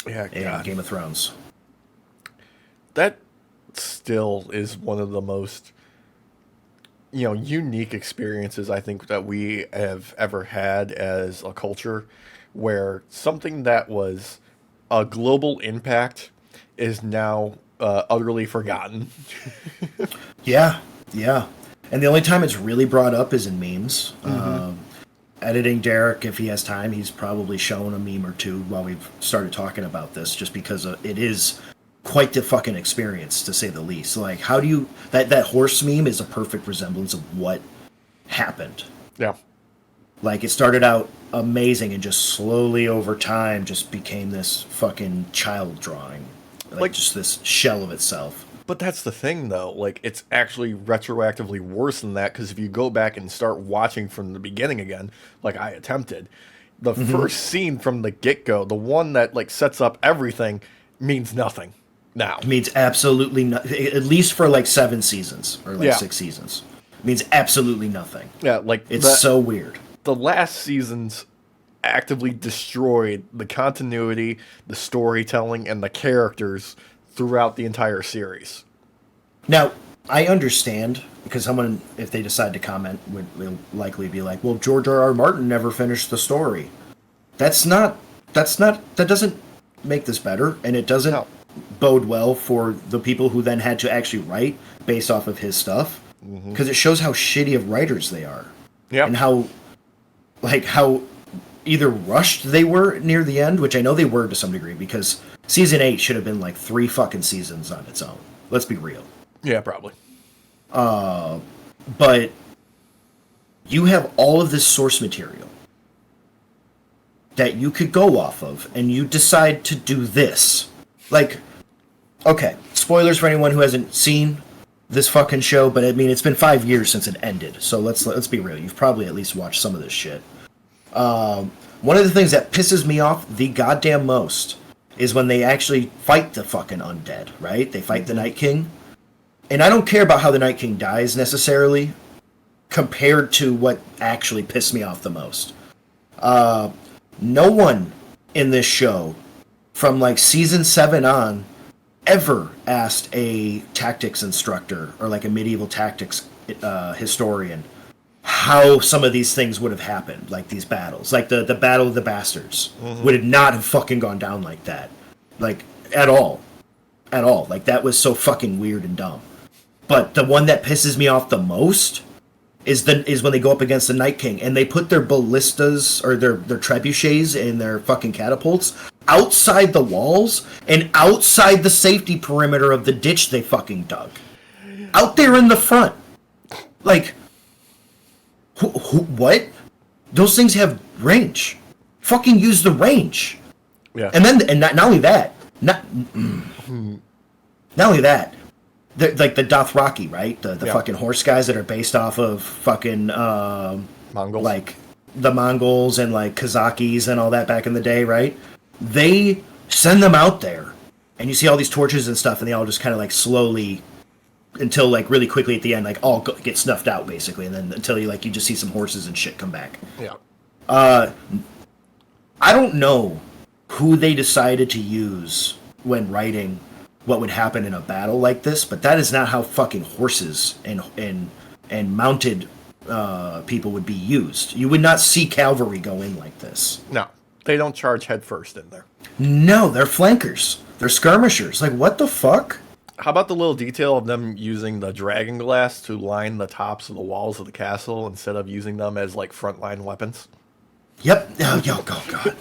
Yeah, in God. Game of Thrones. That still is one of the most unique experiences I think that we have ever had as a culture, where something that was a global impact is now utterly forgotten. Yeah, yeah. And the only time it's really brought up is in memes. Editing Derek, if he has time, he's probably shown a meme or two while we've started talking about this, just because it is quite the fucking experience, to say the least. Like, how do you... That horse meme is a perfect resemblance of what happened. Yeah. Like, it started out amazing and just slowly over time just became this fucking child drawing. Like just this shell of itself. But that's the thing, though. Like, it's actually retroactively worse than that, because if you go back and start watching from the beginning again, like I attempted, the first scene from the get-go, the one that, like, sets up everything, means nothing now. Means absolutely nothing, at least for like 7 seasons, or like Yeah. 6 seasons. Means absolutely nothing. Yeah, like, It's so weird. the last seasons actively destroyed the continuity, the storytelling, and the characters throughout the entire series. Now, I understand, because someone, if they decide to comment, will likely be like, well, George R.R. Martin never finished the story. That doesn't make this better, and it doesn't No. bode well for the people who then had to actually write based off of his stuff, because it shows how shitty of writers they are. Yeah. And how either rushed they were near the end, which I know they were to some degree, because season 8 should have been like 3 fucking seasons on its own. Let's be real. Yeah, probably. But you have all of this source material that you could go off of, and you decide to do this. Like, okay, spoilers for anyone who hasn't seen this fucking show, but I mean, it's been 5 years since it ended, so let's be real. You've probably at least watched some of this shit. One of the things that pisses me off the goddamn most is when they actually fight the fucking undead, right? They fight the Night King. And I don't care about how the Night King dies necessarily, compared to what actually pissed me off the most. No one in this show, from like season 7 on, ever asked a tactics instructor or like a medieval tactics historian how some of these things would have happened, like these battles. Like the Battle of the Bastards would not have fucking gone down like that. Like, at all. At all. Like, that was so fucking weird and dumb. But the one that pisses me off the most is when they go up against the Night King and they put their ballistas or their trebuchets and their fucking catapults outside the walls and outside the safety perimeter of the ditch they fucking dug. Out there in the front. Like, what? Those things have range. Fucking use the range. Yeah. And then, and not only that, not only that, like the Dothraki, right? The fucking horse guys that are based off of fucking Mongols. like the Mongols and like Kazakis and all that back in the day, right? They send them out there, and you see all these torches and stuff, and they all just kind of like slowly, until like really quickly at the end, like all get snuffed out basically, and then until you just see some horses and shit come back. Yeah. I don't know who they decided to use when writing what would happen in a battle like this, but that is not how fucking horses and mounted people would be used. You would not see cavalry go in like this. No, they don't charge head first in there. No, they're flankers. They're skirmishers. Like, what the fuck? How about the little detail of them using the dragon glass to line the tops of the walls of the castle instead of using them as like frontline weapons? Yep. Oh God.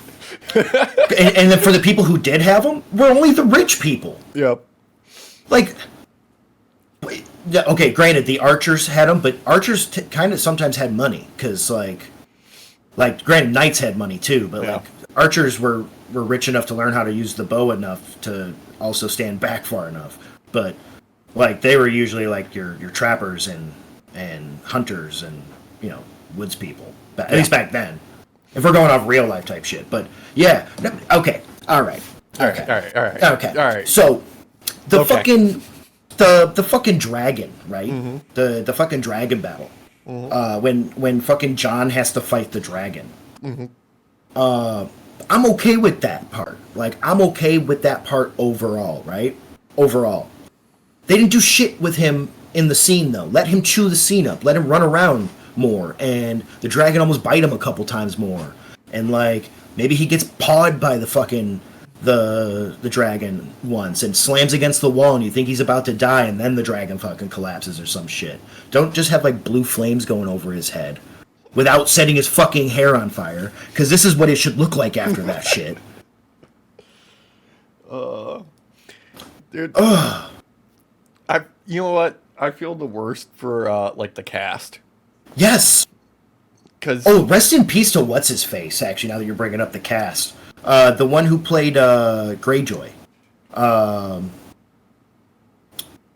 and then for the people who did have them, were only the rich people. Yep. Like, okay, granted, the archers had them, but archers kind of sometimes had money, because, like, granted, knights had money too, but, like, archers were rich enough to learn how to use the bow enough to also stand back far enough. But, like, they were usually, like, your trappers and hunters and, woods people. At least back then. If we're going off real life type shit. But, yeah. Okay. All right. Okay. So, the fucking dragon, right? Mm-hmm. The fucking dragon battle. Mm-hmm. When fucking John has to fight the dragon. Mm-hmm. I'm okay with that part. Like, I'm okay with that part overall, right? Overall. They didn't do shit with him in the scene, though. Let him chew the scene up. Let him run around more. And the dragon almost bite him a couple times more. And, like, maybe he gets pawed by the fucking... the dragon once and slams against the wall and you think he's about to die and then the dragon fucking collapses or some shit. Don't just have, like, blue flames going over his head without setting his fucking hair on fire, because this is what it should look like after that shit. Dude. You know what? I feel the worst for, like, the cast. Yes! Cause... Oh, rest in peace to what's-his-face, actually, now that you're bringing up the cast. The one who played Greyjoy.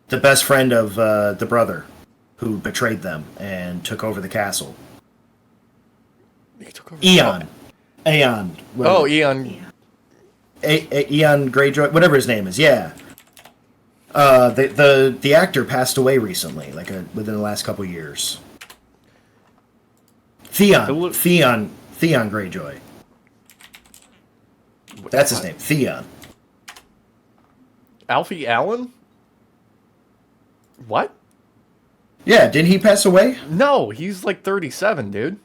The best friend of the brother who betrayed them and took over the castle. He took over Eon. Aeon. Oh, Eon. Eon Greyjoy, whatever his name is, yeah. The actor passed away recently, like within the last couple years. Theon Greyjoy. That's his name, Theon. Alfie Allen? What? Yeah, didn't he pass away? No, he's like 37, dude.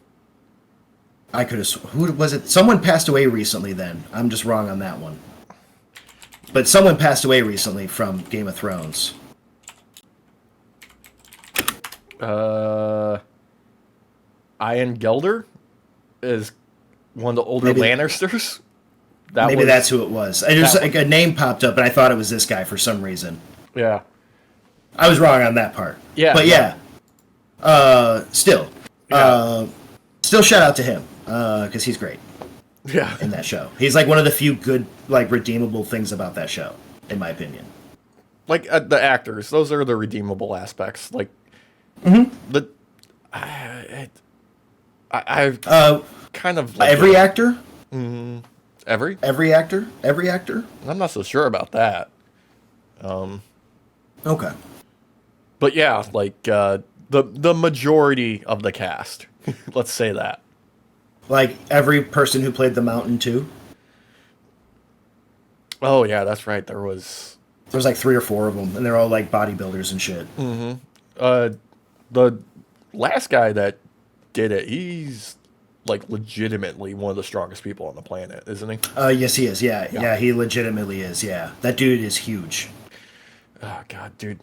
I could have... Who was it? Someone passed away recently then. I'm just wrong on that one. But someone passed away recently from Game of Thrones. Ian Gelder one of the older Maybe- Lannisters. Maybe that's who it was. And there's like a name popped up, and I thought it was this guy for some reason. Yeah. I was wrong on that part. Yeah. But still. Still shout out to him, because he's great Yeah. in that show. He's like one of the few good, like, redeemable things about that show, in my opinion. Like the actors, those are the redeemable aspects. Like, the I've kind of like Every actor? every Every actor? I'm not so sure about that. Okay. But yeah, like the majority of the cast. Let's say that. Like every person who played the Mountain too? Oh yeah, that's right. There's like 3 or 4 of them, and they're all like bodybuilders and shit. the last guy that did it. He's like legitimately one of the strongest people on the planet, isn't he? Yes, he is. Yeah, he legitimately is. Yeah, that dude is huge. Oh god, dude.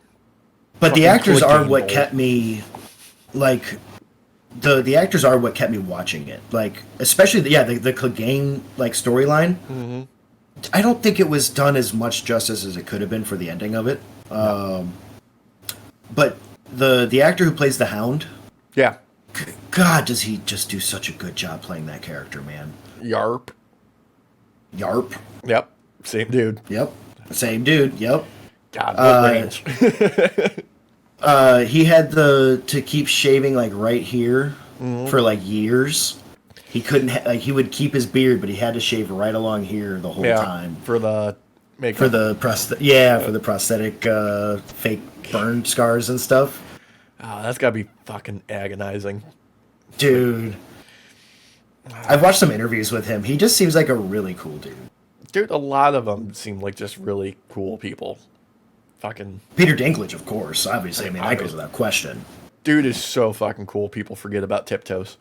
But the Fucking actors are clicking what bolt. kept me, like, the actors are what kept me watching it. Like, especially the Clegane like storyline. I don't think it was done as much justice as it could have been for the ending of it. But the actor who plays the Hound, Yeah. God, does he just do such a good job playing that character, man? Yarp. Yarp. Yep. Same dude. Yep. Same dude. Yep. God, what range. He had to keep shaving like right here for like years. He couldn't he would keep his beard, but he had to shave right along here the whole time for the makeup. for the prosthetic fake burn scars and stuff. Oh, that's gotta be fucking agonizing. Dude, I've watched some interviews with him. He just seems like a really cool dude. Dude, a lot of them seem like just really cool people. Fucking Peter Dinklage, of course, obviously. I mean, that goes without question. dude is so fucking cool. People forget about Tiptoes.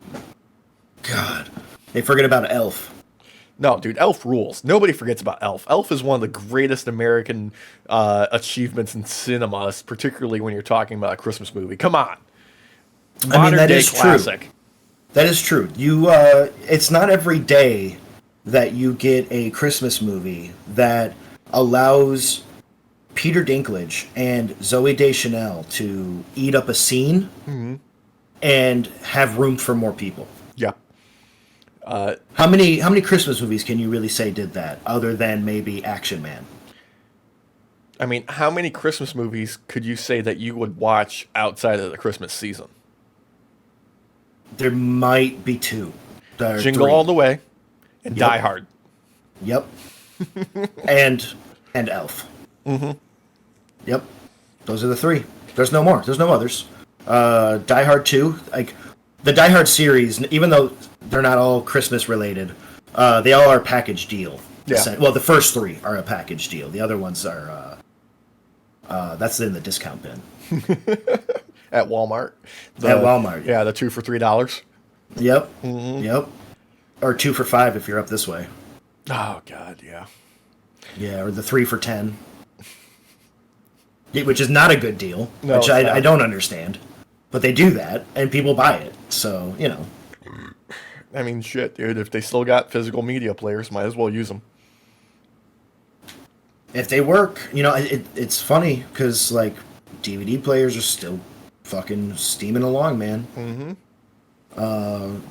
God, they forget about Elf. No, dude, Elf rules. Nobody forgets about Elf. Elf is one of the greatest American achievements in cinema, particularly when you're talking about a Christmas movie. Come on. Modern that day is true. classic. That is true. You, it's not every day that you get a Christmas movie that allows Peter Dinklage and Zooey Deschanel to eat up a scene and have room for more people. Yeah. How many Christmas movies can you really say did that, other than maybe Action Man? I mean, how many Christmas movies could you say that you would watch outside of the Christmas season? There might be 2. Or Jingle 3. All the Way and Yep. Die Hard. Yep. and Elf. Yep. Those are the 3. There's no more. There's no others. Die Hard 2, like the Die Hard series, even though they're not all Christmas related, they all are package deal. Yeah. Well, the first 3 are a package deal. The other ones are that's in the discount bin. At Walmart. At Walmart. Yeah, the 2 for $3. Yep. Yep. Or 2 for $5 if you're up this way. Oh god, yeah. Yeah, or the 3 for $10. Yeah, which is not a good deal, No, which it's not. I don't understand. But they do that, and people buy it. So, you know. I mean, shit, dude. If they still got physical media players, might as well use them. If they work, you know, it's funny, because, like, DVD players are still fucking steaming along, man.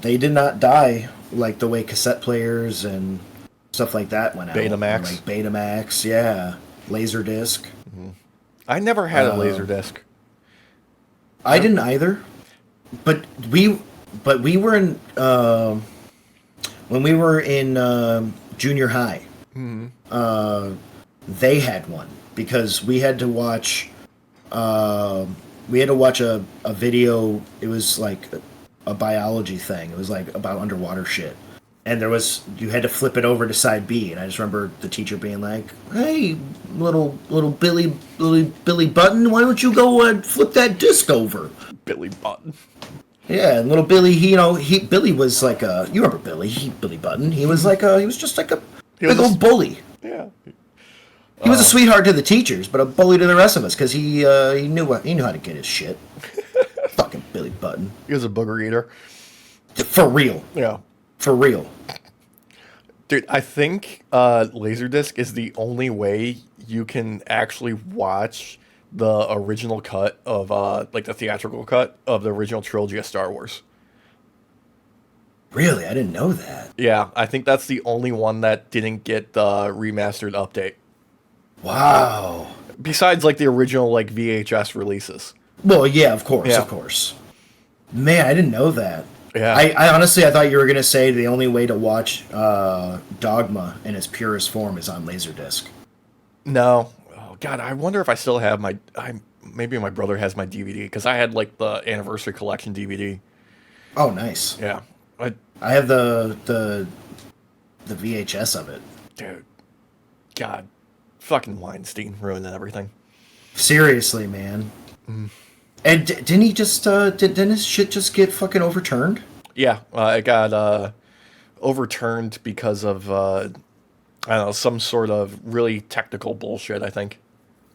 They did not die like the way cassette players and stuff like that went out. Betamax. Like Betamax, yeah. Laserdisc. I never had a laser disc. I didn't either, but we were in when we were in junior high. They had one because we had to watch a video. It was like a biology thing. It was like about underwater shit. And you had to flip it over to side B, and I just remember the teacher being like, "Hey, little Billy Button, why don't you go and flip that disc over?" Billy Button. Yeah, and little Billy, Billy was like you remember Billy Button? He was just like a big old bully. Yeah. He was a sweetheart to the teachers, but a bully to the rest of us because he knew how to get his shit. Fucking Billy Button, He was a booger eater. for real. Yeah. For real. Dude, I think Laserdisc is the only way you can actually watch the original cut of like the theatrical cut of the original trilogy of Star Wars. Really, I didn't know that. Yeah, I think that's the only one that didn't get the remastered update. Wow. Besides like the original like VHS releases. Well, yeah, of course, Yeah. of course. Man, I didn't know that. Yeah. I honestly, I thought you were gonna say the only way to watch Dogma in its purest form is on Laserdisc. No. Oh God, I wonder if I still have my. I maybe my brother has my DVD because I had like the anniversary collection DVD. Oh, nice. Yeah. I, I have the VHS of it. dude, God, fucking Weinstein ruining everything. Seriously, man. And didn't he just didn't his shit just get fucking overturned? Yeah, it got overturned because of I don't know, some sort of really technical bullshit. I think.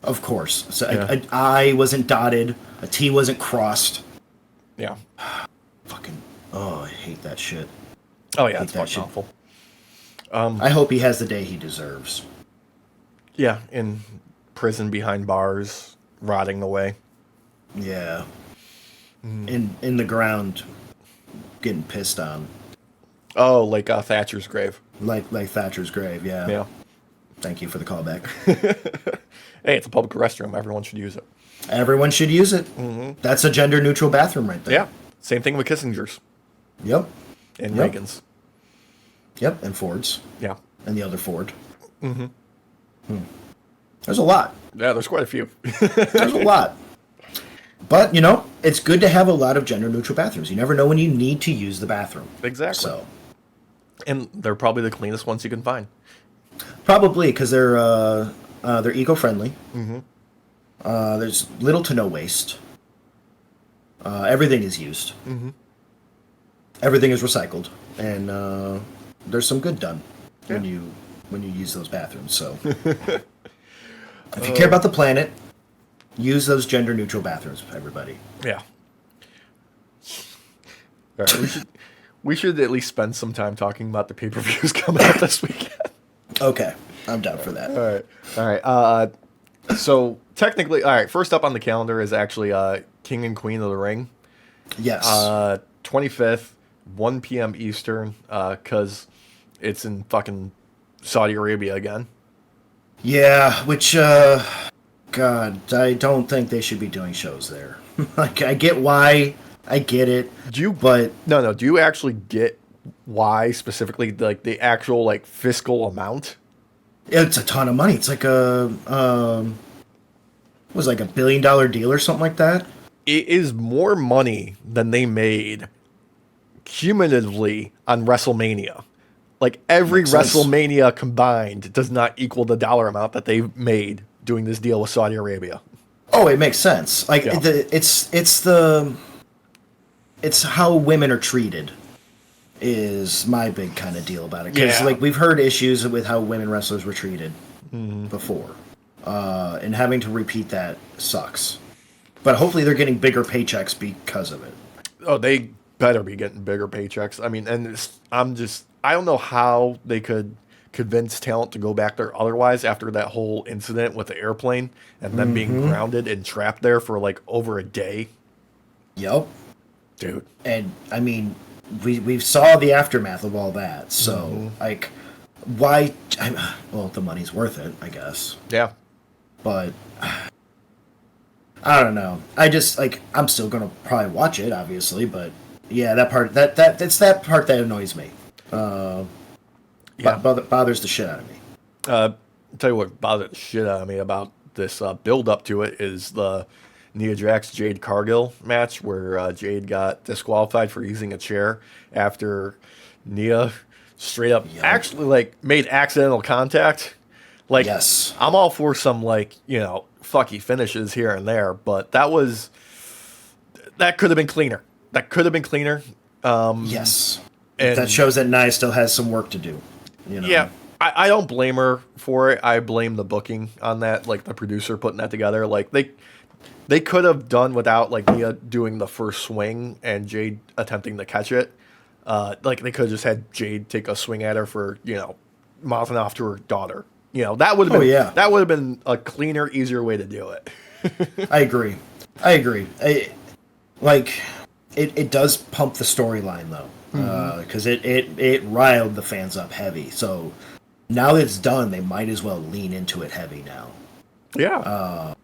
Of course. So Yeah. an I wasn't dotted, a T wasn't crossed. Yeah. Fucking oh, I hate that shit. Oh yeah, Hate it's that fucking shit. awful. I hope he has the day he deserves. Yeah, in prison behind bars, rotting away. Yeah. In the ground, getting pissed on, Oh, like Thatcher's grave. like Thatcher's grave. Yeah. Yeah. Thank you for the callback. Hey, it's a public restroom. Everyone should use it. Everyone should use it. That's a gender neutral bathroom right there. Yeah. Same thing with Kissinger's Yep. and Yep. Reagan's. Yep. And Ford's Yeah. and the other Ford. There's a lot. Yeah, there's quite a few. There's a lot. But you know, it's good to have a lot of gender neutral bathrooms. You never know when you need to use the bathroom. Exactly. So And they're probably the cleanest ones you can find. probably because they're eco friendly. There's little to no waste. Everything is used. Everything is recycled, and there's some good done when Yeah. you use those bathrooms. So if you care about the planet, use those gender neutral bathrooms, everybody. Yeah. All right, we should at least spend some time talking about the pay-per-views coming out this weekend. Okay, I'm down for that. All right. So technically, all right. First up on the calendar is actually King and Queen of the Ring. Yes. 25th, 1 p.m. Eastern, because it's in fucking Saudi Arabia again. Yeah, which God, I don't think they should be doing shows there. Like, I get why, I get it, Do you? but No. Do you actually get why specifically, like the actual like fiscal amount? it's a ton of money. It's like was like $1 billion deal or something like that. It is more money than they made cumulatively on WrestleMania. Like every Makes sense. WrestleMania combined does not equal the dollar amount that they've made doing this deal with Saudi Arabia. Oh, it makes sense. Like Yeah. it's how women are treated is my big kind of deal about it. Because Yeah. like we've heard issues with how women wrestlers were treated before, and having to repeat that sucks. But hopefully they're getting bigger paychecks because of it. Oh, they better be getting bigger paychecks. I mean, and I don't know how they could convince talent to go back there otherwise after that whole incident with the airplane and then being grounded and trapped there for like over a day. Yep. Dude. And I mean, we saw the aftermath of all that. So like, why? Well, the money's worth it, I guess. Yeah. But I don't know. I just like I'm still gonna probably watch it, obviously. But yeah, that part it's that part that annoys me. Yeah. Bothers the shit out of me. Tell you what bothered the shit out of me about this build up to it is the Nia Jax Jade Cargill match where Jade got disqualified for using a chair after Nia straight up Yup. actually like made accidental contact. Like Yes. I'm all for some like, fucky finishes here and there, but that could have been cleaner. That could have been cleaner. Yes. And That shows that Nia still has some work to do. You know? yeah, I don't blame her for it. I blame the booking on that, like the producer putting that together. Like they could have done without like Nia doing the first swing and Jade attempting to catch it. Like they could have just had Jade take a swing at her for mouthing off to her daughter. That would have Oh been yeah, that would have been a cleaner, easier way to do it. I agree. I agree. It does pump the storyline though, because it riled the fans up heavy. So now that it's done, they might as well lean into it heavy now. Yeah.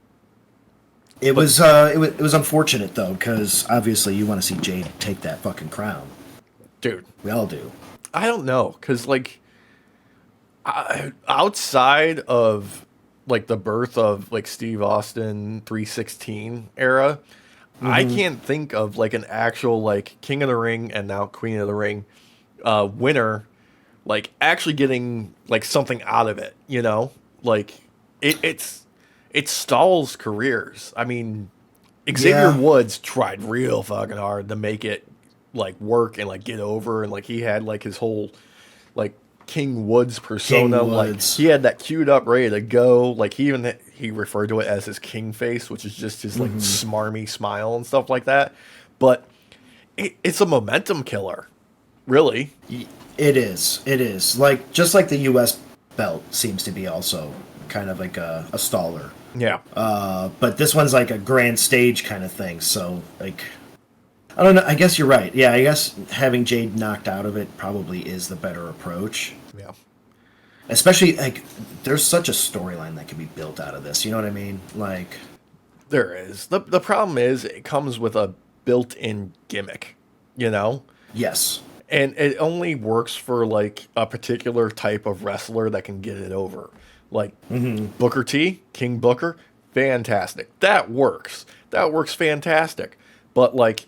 It was unfortunate though, because obviously you want to see Jade take that fucking crown. Dude, We all do. I don't know, because outside of like the birth of like Steve Austin 316 era, I can't think of like an actual like King of the Ring and now Queen of the Ring winner like actually getting like something out of it. Like it stalls careers. I mean, Xavier Yeah. Woods tried real fucking hard to make it like work and like get over, and like he had like his whole like King Woods persona. King Like Woods. he had that queued up, ready to go. Like he referred to it as his king face, which is just his like smarmy smile and stuff like that. But it's a momentum killer, really. It is. It is. Like just like the U.S. belt seems to be also kind of like a staller. Yeah. But this one's like a grand stage kind of thing. So like, I don't know. I guess you're right. Yeah, I guess having Jade knocked out of it probably is the better approach. Yeah. Especially like, there's such a storyline that can be built out of this. You know what I mean? Like, There is. The problem is it comes with a built-in gimmick, you know? yes, And it only works for like a particular type of wrestler that can get it over. Like Booker T, King Booker, fantastic. That works. That works fantastic. But like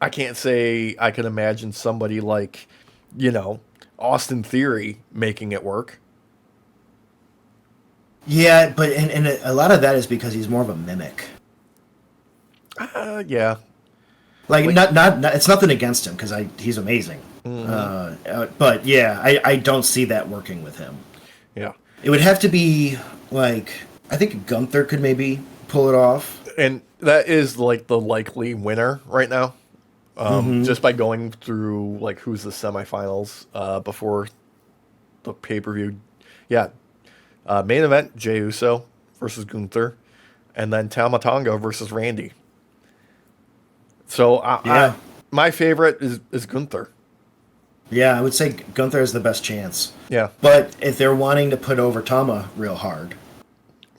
I can't say I can imagine somebody like, Austin Theory making it work. yeah, but and a lot of that is because he's more of a mimic. Yeah. Like, not it's nothing against him because he's amazing. But yeah, I don't see that working with him. Yeah. It would have to be like, I think Gunther could maybe pull it off. And that is like the likely winner right now. Just by going through like who's the semifinals before the pay-per-view. Yeah. Main event, Jey Uso versus Gunther. And then Tama Tonga versus Randy. So Yeah. my favorite is Gunther. Yeah, I would say Gunther has the best chance. Yeah. But if they're wanting to put over Tama real hard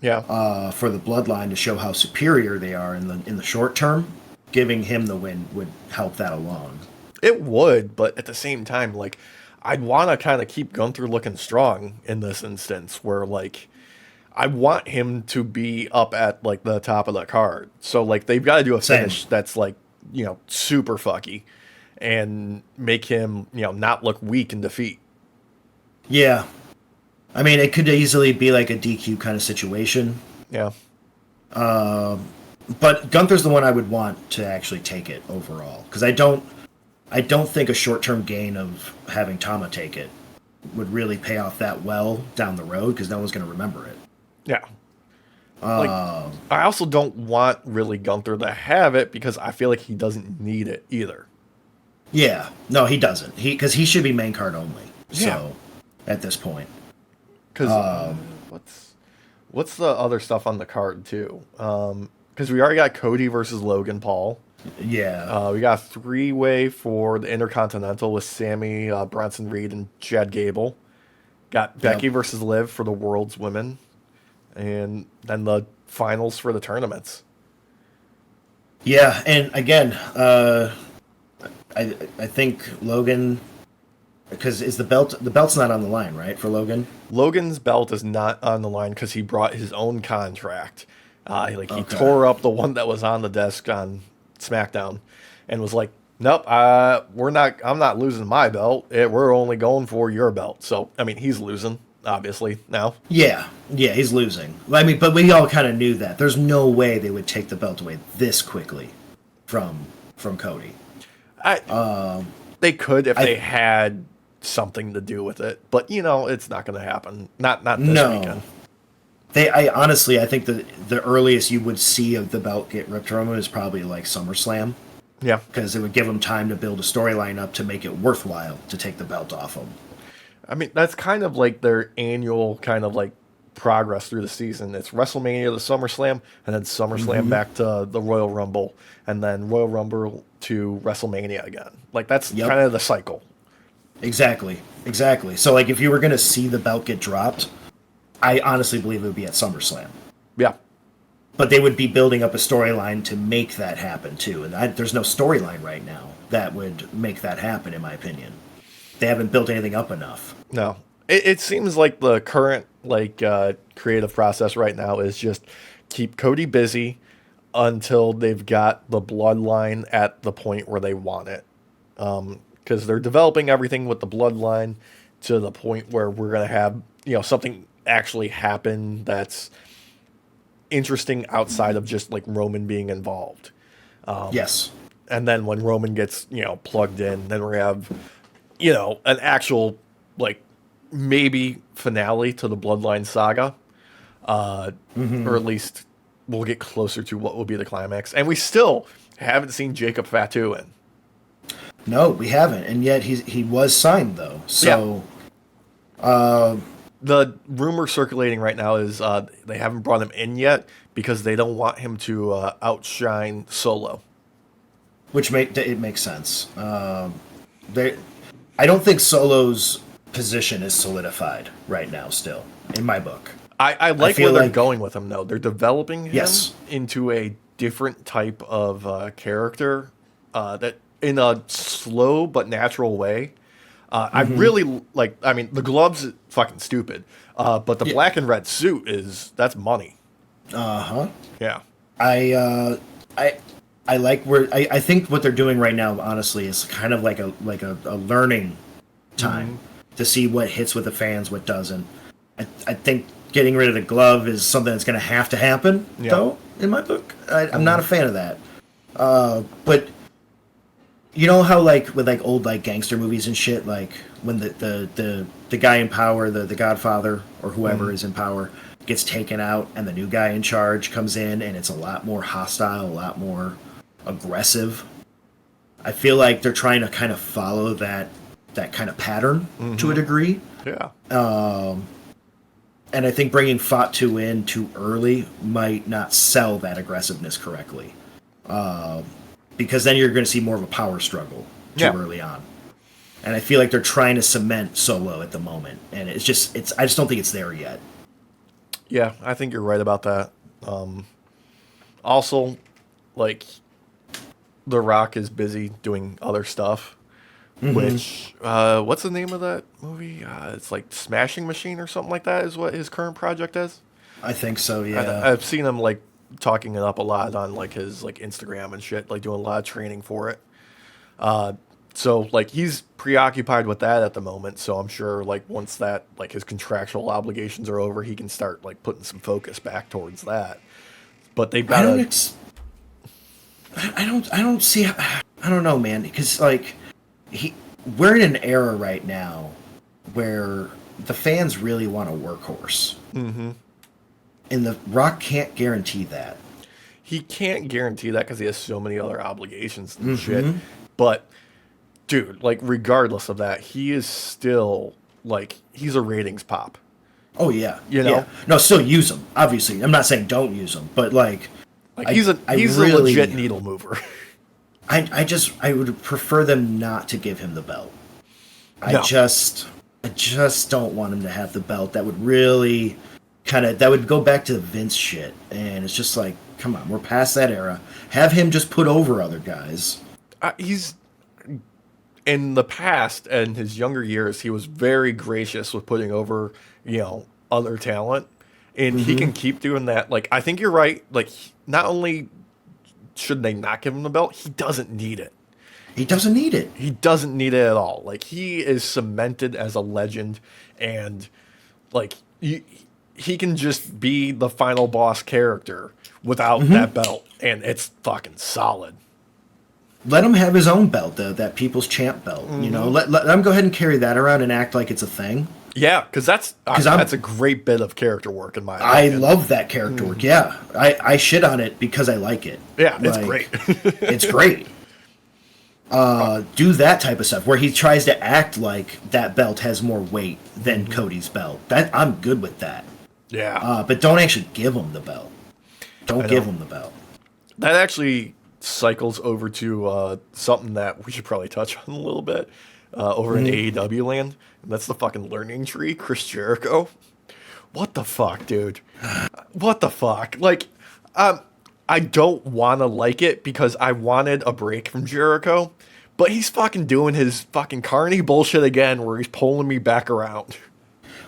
Yeah. for the bloodline to show how superior they are in the short term, giving him the win would help that along. It would, but at the same time, like, I'd want to kind of keep Gunther looking strong in this instance, where like I want him to be up at like the top of the card. So like they've got to do a Same. finish that's like super fucky, and make him not look weak in defeat. Yeah. I mean, it could easily be like a DQ kind of situation. Yeah. But Gunther's the one I would want to actually take it overall. Because I don't think a short-term gain of having Tama take it would really pay off that well down the road, because no one's going to remember it. Yeah. Like, I also don't want really Gunther to have it because I feel like he doesn't need it either. Yeah. No, he doesn't. Because he should be main card only. Yeah. So, at this point. Because what's the other stuff on the card too? Because we already got Cody versus Logan Paul. Yeah. We got a three-way for the Intercontinental with Sammy, Bronson Reed, and Chad Gable. Got Becky versus Liv for the World's Women. And then the finals for the tournaments. Yeah, and again, I think Logan, because is the belt's not on the line, right, for Logan? Logan's belt is not on the line because he brought his own contract. He Okay. tore up the one that was on the desk on SmackDown, and was like, "Nope, I'm not losing my belt. We're only going for your belt." So I mean, he's losing obviously now. Yeah, he's losing. I mean, but we all kind of knew that. There's no way they would take the belt away this quickly from Cody. They could if they had something to do with it, but it's not going to happen. Not this weekend. I honestly, I think the earliest you would see of the belt get ripped from him is probably like SummerSlam. Yeah. because it would give them time to build a storyline up to make it worthwhile to take the belt off them. I mean, that's kind of like their annual kind of like progress through the season. It's WrestleMania to SummerSlam, and then SummerSlam back to the Royal Rumble, and then Royal Rumble to WrestleMania again. Like, that's Yep. kind of the cycle. Exactly. So, like, if you were going to see the belt get dropped, I honestly believe it would be at SummerSlam. Yeah. But they would be building up a storyline to make that happen, too. And there's no storyline right now that would make that happen, in my opinion. They haven't built anything up enough. No. It seems like the current, like, creative process right now is just keep Cody busy until they've got the bloodline at the point where they want it. Because they're developing everything with the bloodline to the point where we're going to have, something actually happen that's interesting outside of just like Roman being involved. Yes. And then when Roman gets, plugged in, then we have, an actual like maybe finale to the Bloodline saga. Or at least we'll get closer to what will be the climax. And we still haven't seen Jacob Fatu in. No, we haven't. And yet he was signed though. So the rumor circulating right now is they haven't brought him in yet because they don't want him to outshine Solo. which it makes sense. I don't think Solo's position is solidified right now still, in my book. I like where they're going with him, though. They're developing him Yes. into a different type of character that in a slow but natural way. I really like, I mean, the gloves are fucking stupid, but the black and red suit that's money. Uh-huh. Yeah. I like where I think what they're doing right now, honestly, is kind of like a learning time to see what hits with the fans, what doesn't. I think getting rid of the glove is something that's going to happen, though, in my book. I'm not a fan of that. But you know how like with like old like gangster movies and shit, like when the guy in power, the Godfather or whoever is in power, gets taken out and the new guy in charge comes in and it's a lot more hostile, a lot more aggressive. I feel like they're trying to kind of follow that kind of pattern to a degree. Yeah. And I think bringing Fatu in too early might not sell that aggressiveness correctly. Because then you're going to see more of a power struggle too early on. And I feel like they're trying to cement Solo at the moment. And I just don't think it's there yet. Yeah, I think you're right about that. Also, like, The Rock is busy doing other stuff. Which, what's the name of that movie? It's like Smashing Machine or something like that is what his current project is. I think so, yeah. I've seen him, like, talking it up a lot on, like, his, like, Instagram and shit, like, doing a lot of training for it. So, like, he's preoccupied with that at the moment, so I'm sure, like, once that, like, his contractual obligations are over, he can start, like, putting some focus back towards that. But they've got I don't see how, I don't know, man, because, like, we're in an era right now where the fans really want a workhorse. Mm-hmm. And The Rock can't guarantee that. He can't guarantee that because he has so many other obligations and shit. But, dude, like, regardless of that, he is still, like, he's a ratings pop. Oh, yeah. You know? Yeah. No, still use him, obviously. I'm not saying don't use him, but, like he's a legit needle mover. I would prefer them not to give him the belt. I just don't want him to have the belt. That would really that would go back to the Vince shit. And it's just like, come on, we're past that era. Have him just put over other guys. He's, in the past and his younger years, he was very gracious with putting over, other talent. And he can keep doing that. Like, I think you're right. Like, not only should they not give him the belt, he doesn't need it. He doesn't need it. He doesn't need it at all. Like, he is cemented as a legend, and, like, he can just be the final boss character without that belt, and it's fucking solid. Let him have his own belt, though, that People's Champ belt. You know, let him go ahead and carry that around and act like it's a thing. Yeah, because that's a great bit of character work in my I opinion. love that character work. Yeah, I shit on it because I like it. Yeah, it's great. It's great. Do that type of stuff where he tries to act like that belt has more weight than Cody's belt. That I'm good with that. Yeah. But don't actually give him the belt. Don't give him the belt. That actually cycles over to something that we should probably touch on a little bit over in AEW land. And that's the fucking learning tree, Chris Jericho. What the fuck, dude? What the fuck? Like, I don't want to like it because I wanted a break from Jericho, but he's fucking doing his fucking carny bullshit again where he's pulling me back around.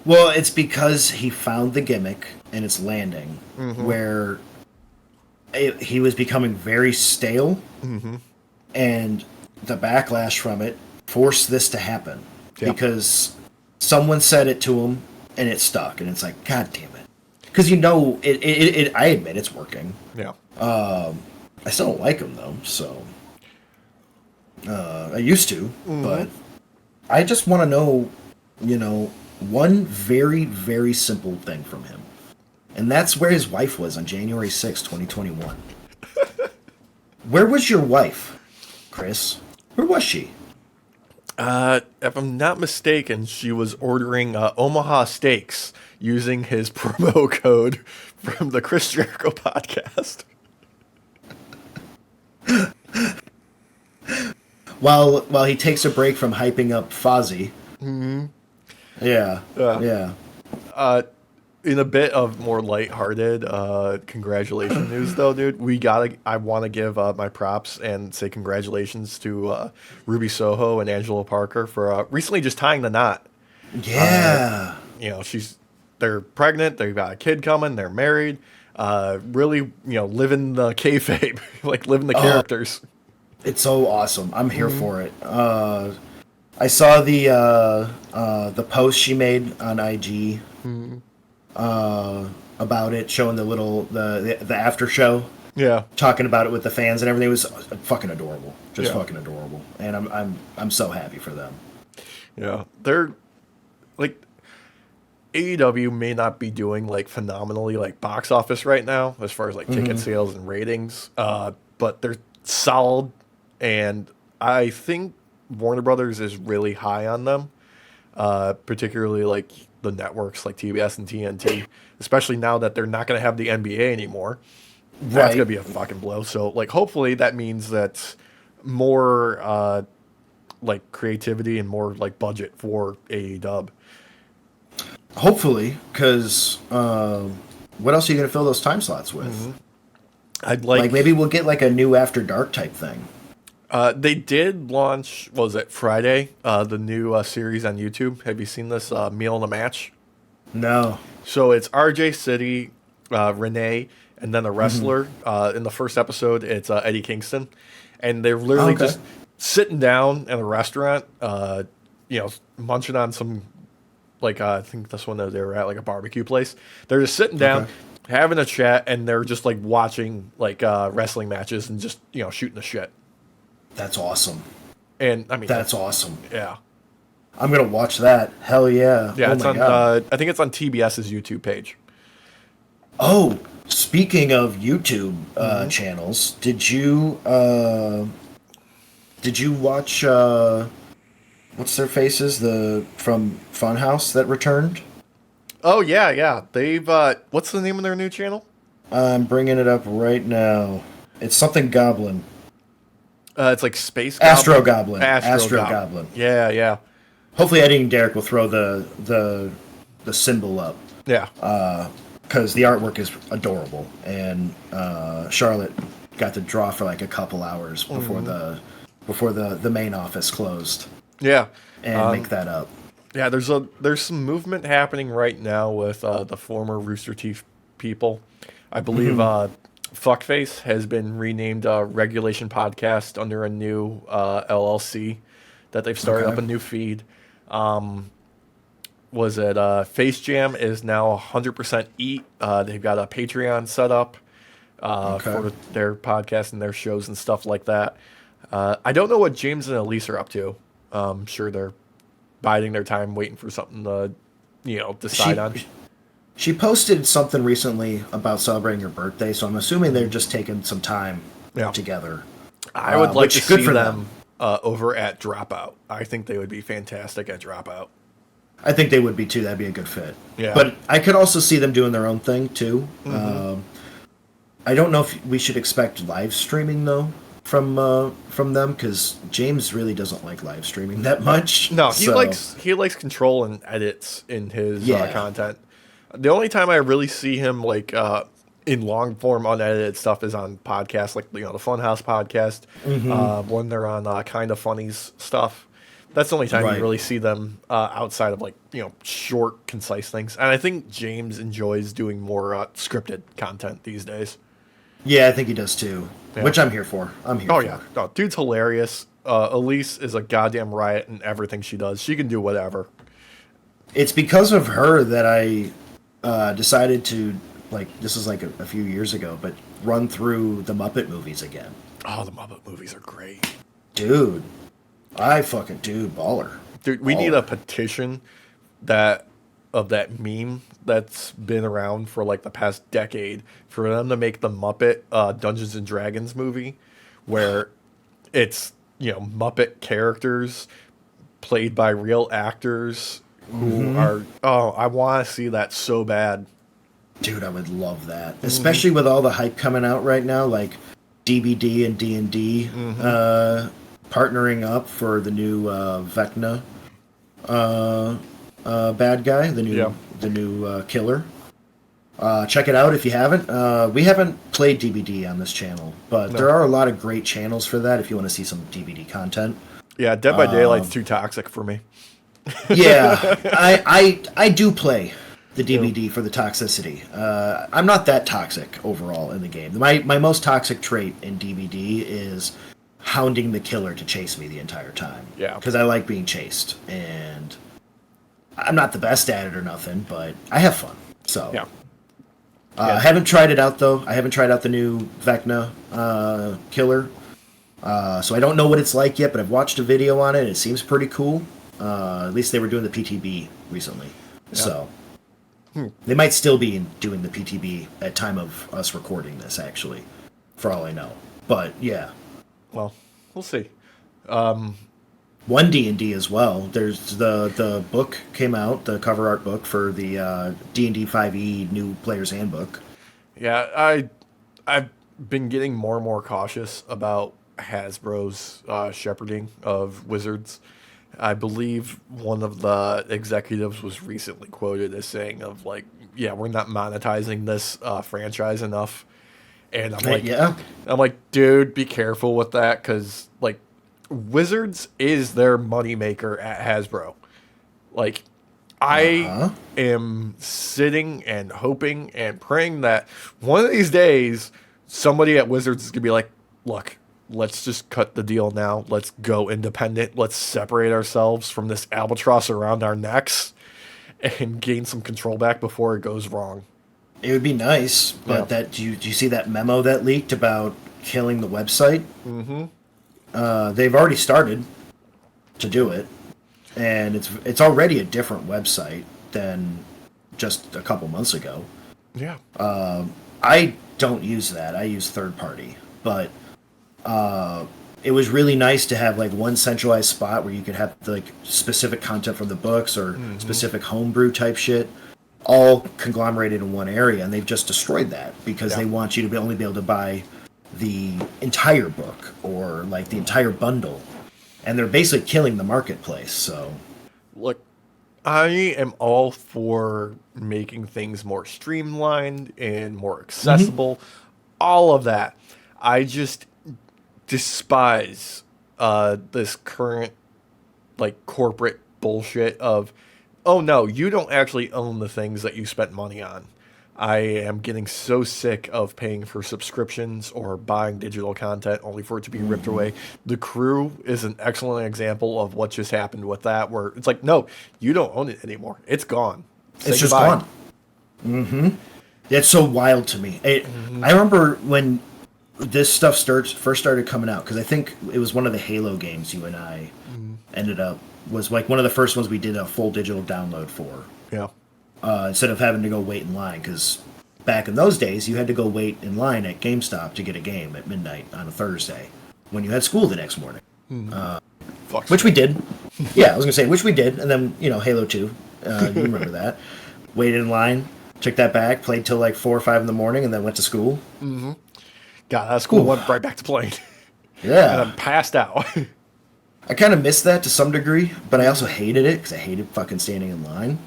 Well, it's because he found the gimmick and it's landing where he was becoming very stale, and the backlash from it forced this to happen because someone said it to him and it stuck, and it's like, God damn it. Because it I admit it's working. Yeah. I still don't like him though, so I used to, but I just want to know, one very, very simple thing from him. And that's where his wife was on January 6, 2021. Where was your wife, Chris? Where was she? If I'm not mistaken, she was ordering Omaha steaks using his promo code from the Chris Jericho podcast. While he takes a break from hyping up Fozzy. Yeah. In a bit of more lighthearted congratulations news, though, dude, I want to give my props and say congratulations to Ruby Soho and Angela Parker for recently just tying the knot. Yeah. They're pregnant, they've got a kid coming, they're married, really, living the kayfabe, like living the characters. It's so awesome. I'm here for it. I saw the post she made on IG. About it, showing the after show. Yeah, talking about it with the fans and everything. It was fucking adorable, fucking adorable, and I'm so happy for them. Yeah, they're like AEW may not be doing like phenomenally like box office right now as far as like ticket sales and ratings, but they're solid, and I think Warner Brothers is really high on them, particularly like the networks like TBS and TNT, especially now that they're not going to have the NBA anymore. That's going to be a fucking blow. So, like, hopefully that means that more, like, creativity and more, like, budget for AEW. Hopefully, because what else are you going to fill those time slots with? I'd like maybe we'll get, like, a new After Dark type thing. They did launch, what was it, Friday, the new series on YouTube. Have you seen this, Meal in a Match? No. So it's RJ City, Renee, and then a wrestler. In the first episode, it's Eddie Kingston. And they're literally just sitting down in a restaurant, munching on some, like, I think this one that they were at, like a barbecue place. They're just sitting down, having a chat, and they're just, like, watching, like, wrestling matches and just, shooting the shit. That's awesome. And I mean, that's awesome. Yeah, I'm gonna watch that. Hell yeah! Yeah, it's on. God. I think it's on TBS's YouTube page. Oh, speaking of YouTube channels, did you watch what's their faces from Funhouse that returned? Oh yeah. They've what's the name of their new channel? I'm bringing it up right now. It's something Goblin. It's like Space Goblin. Astro Goblin. Yeah. Hopefully, Eddie and Derek will throw the symbol up. Yeah. Because the artwork is adorable, and Charlotte got to draw for like a couple hours before the main office closed. Yeah. And make that up. Yeah, there's some movement happening right now with the former Rooster Teeth people. I believe Fuckface has been renamed Regulation Podcast under a new LLC that they've started up a new feed. Was it Face Jam is now 100% Eat. They've got a Patreon set up for their podcast and their shows and stuff like that. I don't know what James and Elise are up to. I'm sure they're biding their time, waiting for something to, decide on. She posted something recently about celebrating her birthday, so I'm assuming they're just taking some time together. I would like to see them over at Dropout. I think they would be fantastic at Dropout. I think they would be too. That'd be a good fit. Yeah. But I could also see them doing their own thing too. Mm-hmm. I don't know if we should expect live streaming though from them, because James really doesn't like live streaming that much. No, he likes control and edits in his Yeah. content. The only time I really see him like in long form unedited stuff is on podcasts like the Funhouse podcast, when they're on Kind of Funny's stuff. That's the only time Right. you really see them outside of like short, concise things. And I think James enjoys doing more scripted content these days. Yeah, I think he does too. Yeah. Which I'm here for. I'm here. Oh for. yeah, no, dude's hilarious. Elise is a goddamn riot in everything she does. She can do whatever. It's because of her that I decided to, like, this is like a few years ago, but run through the Muppet movies again. Oh, the Muppet movies are great. Dude, baller. Dude, we need a petition of that meme that's been around for like the past decade for them to make the Muppet Dungeons and Dragons movie, where it's Muppet characters played by real actors who are. Oh, I want to see that so bad. Dude, I would love that, especially with all the hype coming out right now, like DBD and D&D partnering up for the new Vecna bad guy, the new killer. Check it out if you haven't. We haven't played DBD on this channel, but there are a lot of great channels for that if you want to see some DBD content. Yeah, Dead by Daylight's too toxic for me. Yeah, I do play the DBD for the toxicity. I'm not that toxic overall in the game. My most toxic trait in DBD is hounding the killer to chase me the entire time. Yeah. Because I like being chased, and I'm not the best at it or nothing, but I have fun. So Yeah. I haven't tried it out though. I haven't tried out the new Vecna killer. So I don't know what it's like yet, but I've watched a video on it. It seems pretty cool. At least they were doing the PTB recently. Yeah. So they might still be doing the PTB at time of us recording this, actually, for all I know. But yeah. Well, we'll see. One D&D as well. There's the book came out, the cover art book for the D&D 5e New Player's Handbook. Yeah, I've been getting more and more cautious about Hasbro's shepherding of Wizards. I believe one of the executives was recently quoted as saying of like, yeah, we're not monetizing this franchise enough. And I'm like, I'm like, dude, be careful with that, because like Wizards is their moneymaker at Hasbro. Like, I am sitting and hoping and praying that one of these days somebody at Wizards is gonna be like, look, let's just cut the deal now. Let's go independent. Let's separate ourselves from this albatross around our necks and gain some control back before it goes wrong. It would be nice, but do you see that memo that leaked about killing the website? Mm-hmm. They've already started to do it, and it's already a different website than just a couple months ago. Yeah. I don't use that. I use third party, but it was really nice to have like one centralized spot where you could have like specific content from the books or specific homebrew type shit all conglomerated in one area, and they've just destroyed that because they want you to only be able to buy the entire book or like the entire bundle, and they're basically killing the marketplace. So look, I am all for making things more streamlined and more accessible, all of that. I just despise this current like corporate bullshit of, oh no, you don't actually own the things that you spent money on. I am getting so sick of paying for subscriptions or buying digital content only for it to be ripped away. The Crew is an excellent example of what just happened with that, where it's like, no, you don't own it anymore. It's gone. It's just gone. It's so wild to me. I remember when this stuff first started coming out, because I think it was one of the Halo games you and I ended up, was like one of the first ones we did a full digital download for. Yeah. Instead of having to go wait in line, because back in those days you had to go wait in line at GameStop to get a game at midnight on a Thursday when you had school the next morning. Fuck. which we did. Yeah, I was gonna say which we did, and then Halo 2. You remember that? Waited in line, took that back, played till like 4 or 5 in the morning, and then went to school. God, that's cool. Ooh. Went right back to playing. And Yeah, then passed out. I kind of missed that to some degree, but I also hated it because I hated fucking standing in line.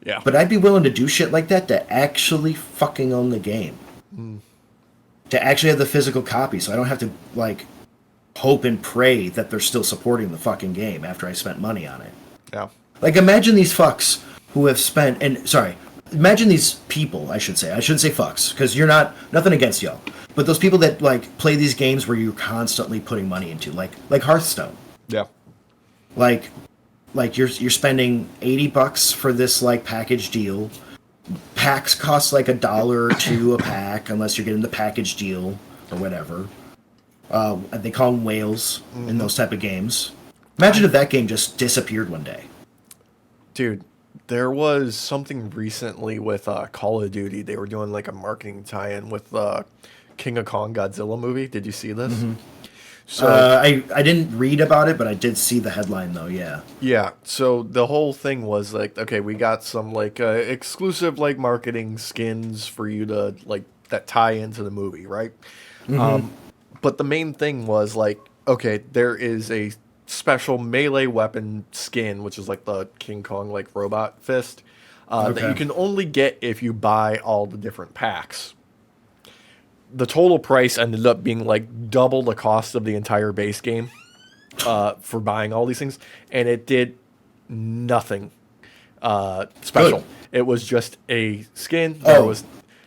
Yeah. But I'd be willing to do shit like that to actually fucking own the game. To actually have the physical copy, so I don't have to like hope and pray that they're still supporting the fucking game after I spent money on it. Yeah. Like, imagine these fucks who have spent, imagine these people, I shouldn't say fucks, because you're nothing against y'all, but those people that, like, play these games where you're constantly putting money into, like Hearthstone. Yeah. Like you're spending $80 for this, like, package deal. Packs cost, like, $1 or $2 a pack, unless you're getting the package deal, or whatever. They call them whales in those type of games. Imagine if that game just disappeared one day. Dude, there was something recently with Call of Duty. They were doing like a marketing tie-in with the King of Kong Godzilla movie. Did you see this? So I didn't read about it, but I did see the headline though. Yeah. yeah, so the whole thing was like, okay, we got some like exclusive like marketing skins for you to like that tie into the movie, right? But the main thing was like, okay, there is a special melee weapon skin, which is like the King Kong like robot fist, that you can only get if you buy all the different packs. The total price ended up being like double the cost of the entire base game for buying all these things, and it did nothing special. Good. It was just a skin. There was,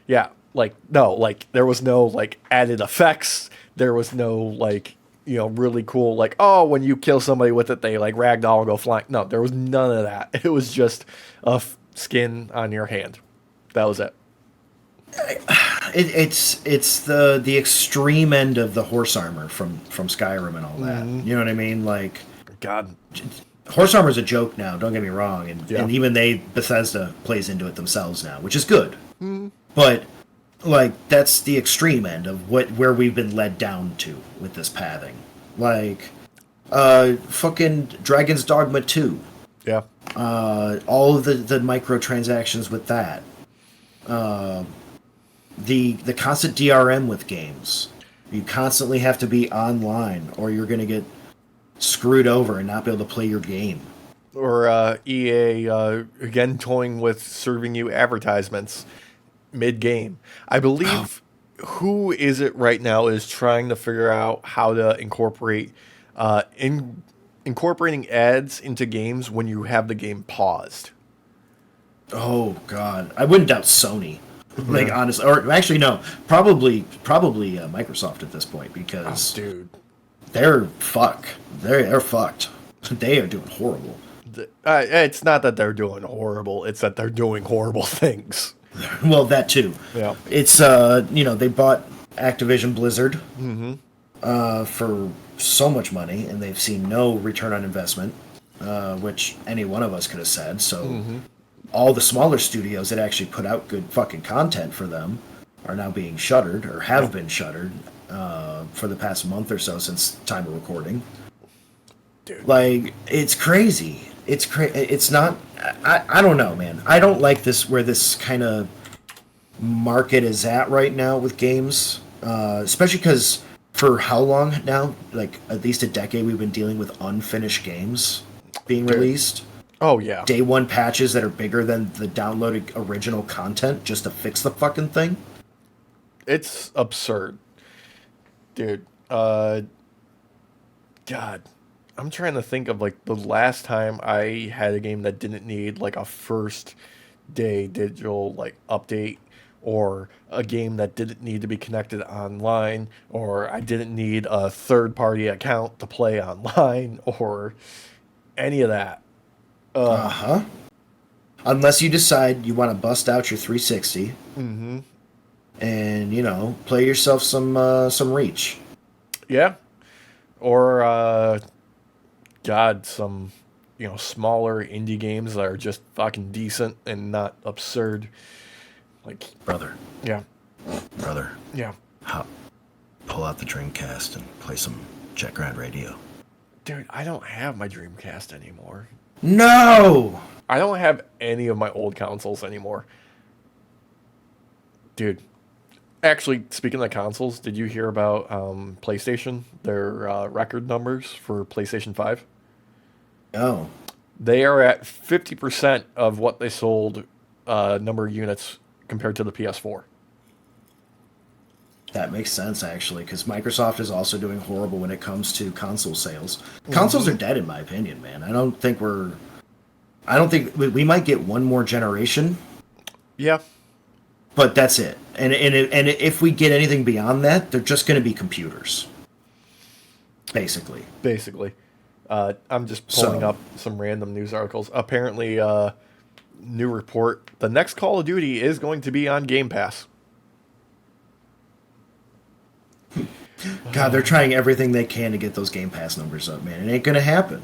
yeah, like no, like there was no like added effects. There was no like really cool like, oh, when you kill somebody with it, they like ragdoll and go flying. No, there was none of that. It was just a skin on your hand. That was it. It's the extreme end of the horse armor from Skyrim and all that. You know what I mean? Like, God, horse armor is a joke now. Don't get me wrong, and even Bethesda plays into it themselves now, which is good. But like, that's the extreme end of where we've been led down to with this pathing. Like, fucking Dragon's Dogma 2. yeah, All of the microtransactions with that. The constant DRM with games. You constantly have to be online, or you're going to get screwed over and not be able to play your game. or EA again toying with serving you advertisements mid-game. I believe who is it right now is trying to figure out how to incorporate incorporating ads into games when you have the game paused. Oh God, I wouldn't doubt Sony. Like, honestly, or actually no, probably Microsoft at this point, because Dude, they're fucked. They're fucked. They are doing horrible. it's not that they're doing horrible; it's that they're doing horrible things. Well, that too. Yeah. It's they bought Activision Blizzard for so much money, and they've seen no return on investment, which any one of us could have said. So all the smaller studios that actually put out good fucking content for them are now being shuttered, or have been shuttered for the past month or so since time of recording. Dude. Like, it's crazy. It's not. I don't know, man. I don't like this where this kind of market is at right now with games, especially because for how long now? Like, at least a decade, we've been dealing with unfinished games being released. Oh yeah. Day one patches that are bigger than the downloaded original content just to fix the fucking thing. It's absurd, dude. God, I'm trying to think of like the last time I had a game that didn't need like a first day digital like update, or a game that didn't need to be connected online, or I didn't need a third party account to play online, or any of that. Unless you decide you want to bust out your 360 and play yourself some Reach. Yeah. Or God, some smaller indie games that are just fucking decent and not absurd. Like, Brother, yeah. pull out the Dreamcast and play some Jet Grand Radio. Dude, I don't have my Dreamcast anymore. No. I don't have any of my old consoles anymore. Dude, actually, speaking of consoles, did you hear about PlayStation? Their record numbers for PlayStation 5? Oh, They are at 50% of what they sold number of units compared to the PS4. that makes sense actually, because Microsoft is also doing horrible when it comes to console sales. Consoles are dead, in my opinion, man. I don't think we might get one more generation, Yeah, but that's it. And if we get anything beyond that, they're just going to be computers, basically. basically. I'm just pulling So, up some random news articles. Apparently, new report: the next Call of Duty is going to be on Game Pass. God, they're trying everything they can to get those Game Pass numbers up, man. It ain't going to happen.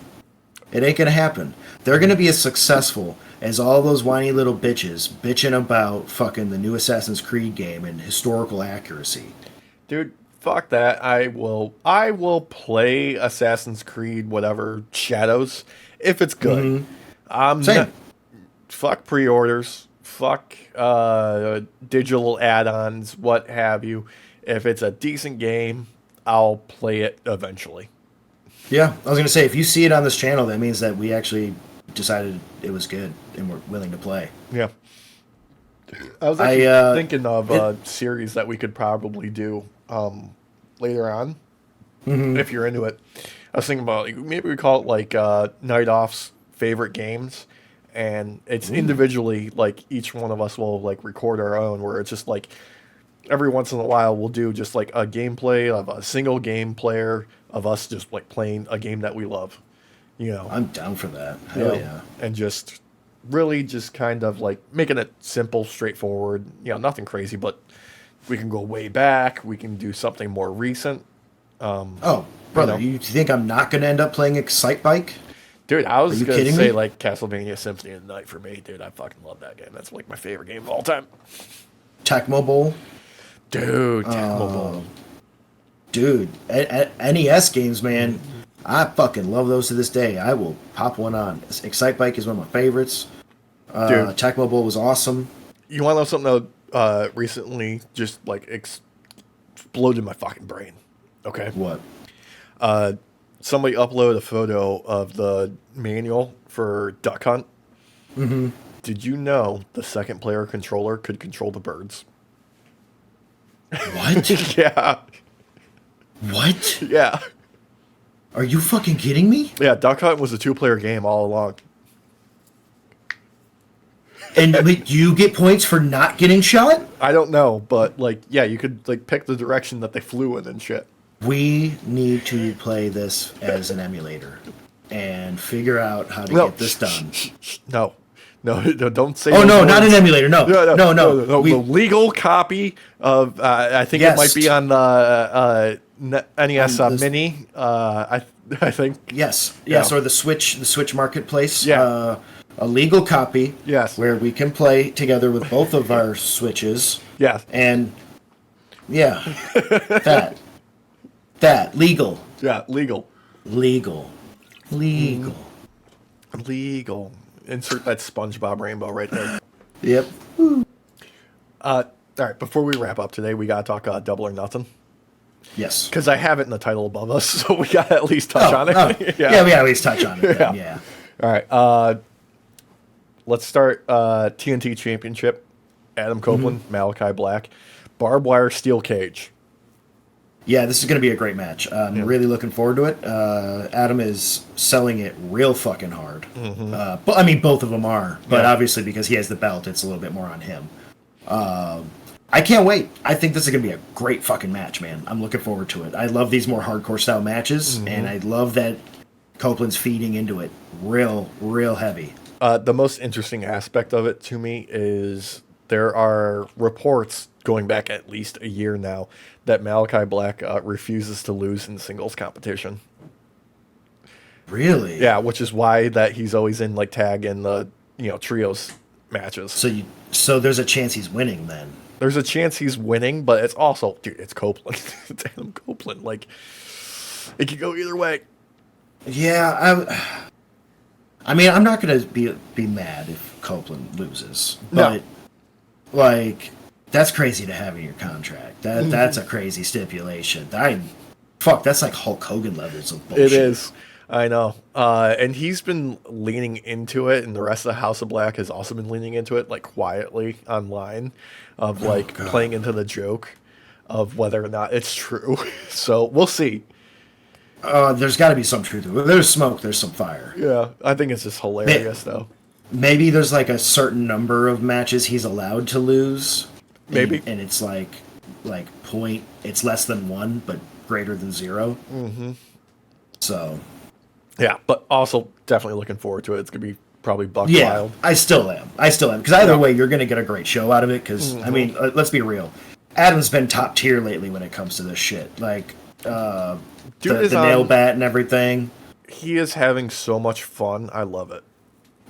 It ain't going to happen. They're going to be as successful as all those whiny little bitches bitching about fucking the new Assassin's Creed game and historical accuracy. Dude, fuck that. I will play Assassin's Creed whatever Shadows if it's good. I'm Same. not, fuck pre-orders. Fuck digital add-ons, what have you. If it's a decent game, I'll play it eventually. Yeah, I was going to say, if you see it on this channel, that means that we actually decided it was good and we're willing to play. Yeah. I was actually thinking of a series that we could probably do later on, if you're into it. I was thinking about, like, maybe we call it like Night Off's favorite games, and it's individually, like, each one of us will like record our own, where it's just like every once in a while we'll do just like a gameplay of a single game player of us just like playing a game that we love, you know. I'm down for that. You Hell know, yeah. and just really just kind of like making it simple, straightforward, you know, nothing crazy, but we can go way back, we can do something more recent. Oh, brother, know. you think I'm not going to end up playing Excite Bike? Dude, I was you gonna kidding say me? like Castlevania Symphony of the Night for me, dude. I fucking love that game. That's like my favorite game of all time. Tecmo Bowl? Dude, Tecmo Bowl. Dude, NES games, man. I fucking love those to this day. I will pop one on. Excite Bike is one of my favorites. Dude. Tecmo Bowl was awesome. You want to know something that recently just like exploded my fucking brain? Okay. What? Somebody uploaded a photo of the manual for Duck Hunt. Mm-hmm. Did you know the second player controller could control the birds? What? Yeah. What? Yeah. Are you fucking kidding me? Yeah, Duck Hunt was a 2-player game all along. And wait, you get points for not getting shot? I don't know, but like, yeah, you could like pick the direction that they flew in and shit. We need to play this as an emulator and figure out how to No, get this done. No, don't say. Oh those no, not words. an emulator. No, no. The legal copy of I think it might be on the NES Mini. I think. Yes, Yeah. or the Switch Marketplace. Yeah. A legal copy. Yes. Where we can play together with both of our Switches. Yeah. And yeah, that legal. Yeah, legal. Legal. Insert that SpongeBob rainbow right there. Yep. All right, before we wrap up today, we gotta talk Double or Nothing. Yes. Because I have it in the title above us, so we gotta at least touch on it. Yeah, we at least touch on it. Then. Yeah. All right. Let's start TNT Championship. Adam Copeland, Malachi Black, barbed wire steel cage. Yeah, this is going to be a great match. I'm really looking forward to it. Adam is selling it real fucking hard. But I mean, both of them are. But obviously, because he has the belt, it's a little bit more on him. I can't wait. I think this is going to be a great fucking match, man. I'm looking forward to it. I love these more hardcore style matches, and I love that Copeland's feeding into it real heavy. The most interesting aspect of it to me is there are reports going back at least a year now that Malachi Black refuses to lose in singles competition. Really? Yeah, which is why that he's always in like tag and the trios matches. So there's a chance he's winning then. There's a chance he's winning, but it's also, dude, it's Copeland. It's Adam Copeland. Like, it could go either way. Yeah, I mean, I'm not gonna be mad if Copeland loses, but like that's crazy to have in your contract. That's a crazy stipulation. That's like Hulk Hogan levels of bullshit. It is. I know. And he's been leaning into it, and the rest of the House of Black has also been leaning into it, like quietly online, of Oh like god. playing into the joke of whether or not it's true. So we'll see. There's got to be some truth to it. There's smoke. There's some fire. Yeah, I think it's just hilarious, though. Maybe there's like a certain number of matches he's allowed to lose. Maybe. And it's like point. It's less than one, but greater than 0. Mm-hmm. So Yeah, but also definitely looking forward to it. It's gonna be probably buck yeah, wild. I still am. Because either way, you're gonna get a great show out of it. Because I mean, let's be real. Adam's been top tier lately when it comes to this shit. Like Dude the is nail on. bat and everything. He is having so much fun. I love it.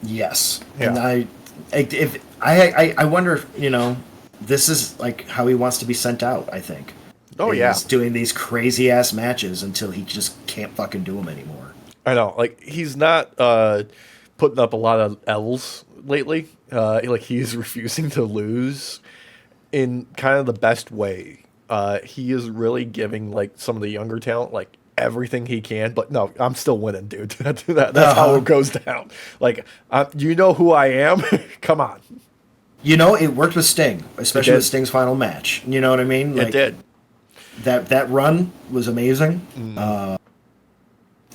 Yes, Yeah. and I wonder if this is like how he wants to be sent out. I think. Oh yeah, He's doing these crazy ass matches until he just can't fucking do them anymore. I know. Like he's not putting up a lot of L's lately. Like he's refusing to lose in kind of the best way. He is really giving like some of the younger talent like everything he can. But no, I'm still winning, dude. That's how it goes down. Like you know who I am. Come on. It worked with Sting, especially did. with Sting's final match. You know what I mean? It did. That run was amazing. Mm.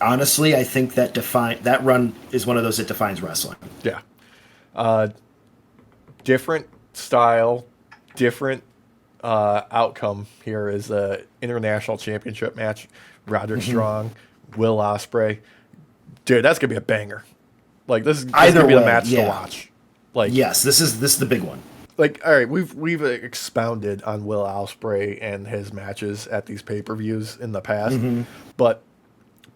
Honestly, I think that run is one of those that defines wrestling. Yeah. Different style, different outcome here is the international championship match. Roderick Strong, Will Ospreay. Dude, that's gonna be a banger. Like this is Either gonna be the way, match to yeah. watch. Like Yes, this is the big one. like all right, we've expounded on Will Ospreay and his matches at these pay-per-views in the past, but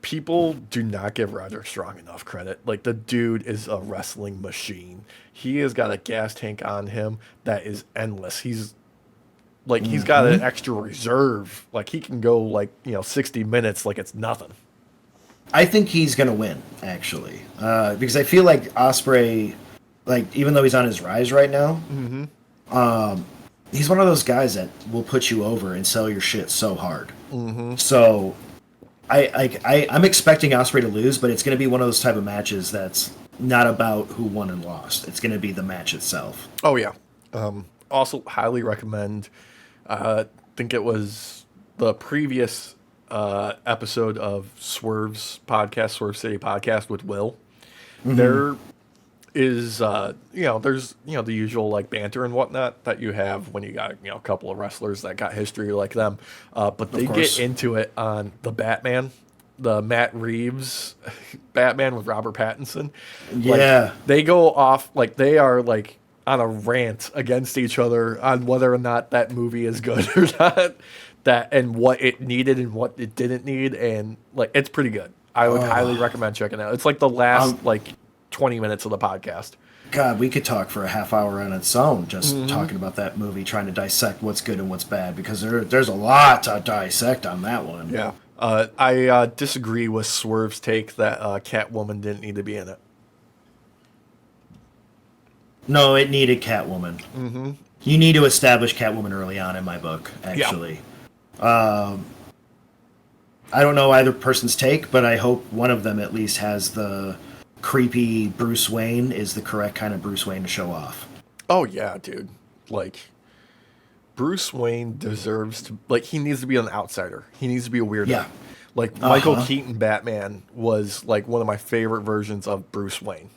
people do not give Roderick Strong enough credit. Like the dude is a wrestling machine. He has got a gas tank on him that is endless. He's got an extra reserve. Like he can go 60 minutes like it's nothing. I think he's gonna win actually, because I feel like Osprey, like even though he's on his rise right now, he's one of those guys that will put you over and sell your shit so hard. So I'm expecting Osprey to lose, but it's going to be one of those type of matches that's not about who won and lost. It's going to be the match itself. Oh yeah. Also highly recommend. Think it was the previous episode of Swerve's podcast, Swerve City podcast with Will. There is there's the usual like banter and whatnot that you have when you got a couple of wrestlers that got history like them, but they get into it on the Batman, the Matt Reeves Batman with Robert Pattinson. Yeah. They go off like they are like on a rant against each other on whether or not that movie is good or not, that and what it needed and what it didn't need, and like it's pretty good. I would highly recommend checking it out. It's like the last 20 minutes of the podcast. God, we could talk for a half hour on its own just talking about that movie, trying to dissect what's good and what's bad, because there's a lot to dissect on that one. Yeah. I disagree with Swerve's take that Catwoman didn't need to be in it. No, it needed Catwoman. You need to establish Catwoman early on in my book, actually. I don't know either person's take, but I hope one of them at least has the creepy Bruce Wayne is the correct kind of Bruce Wayne to show off. Oh yeah, dude. Like Bruce Wayne deserves to he needs to be an outsider. He needs to be a weirdo. Yeah. Like Michael Keaton Batman was like one of my favorite versions of Bruce Wayne.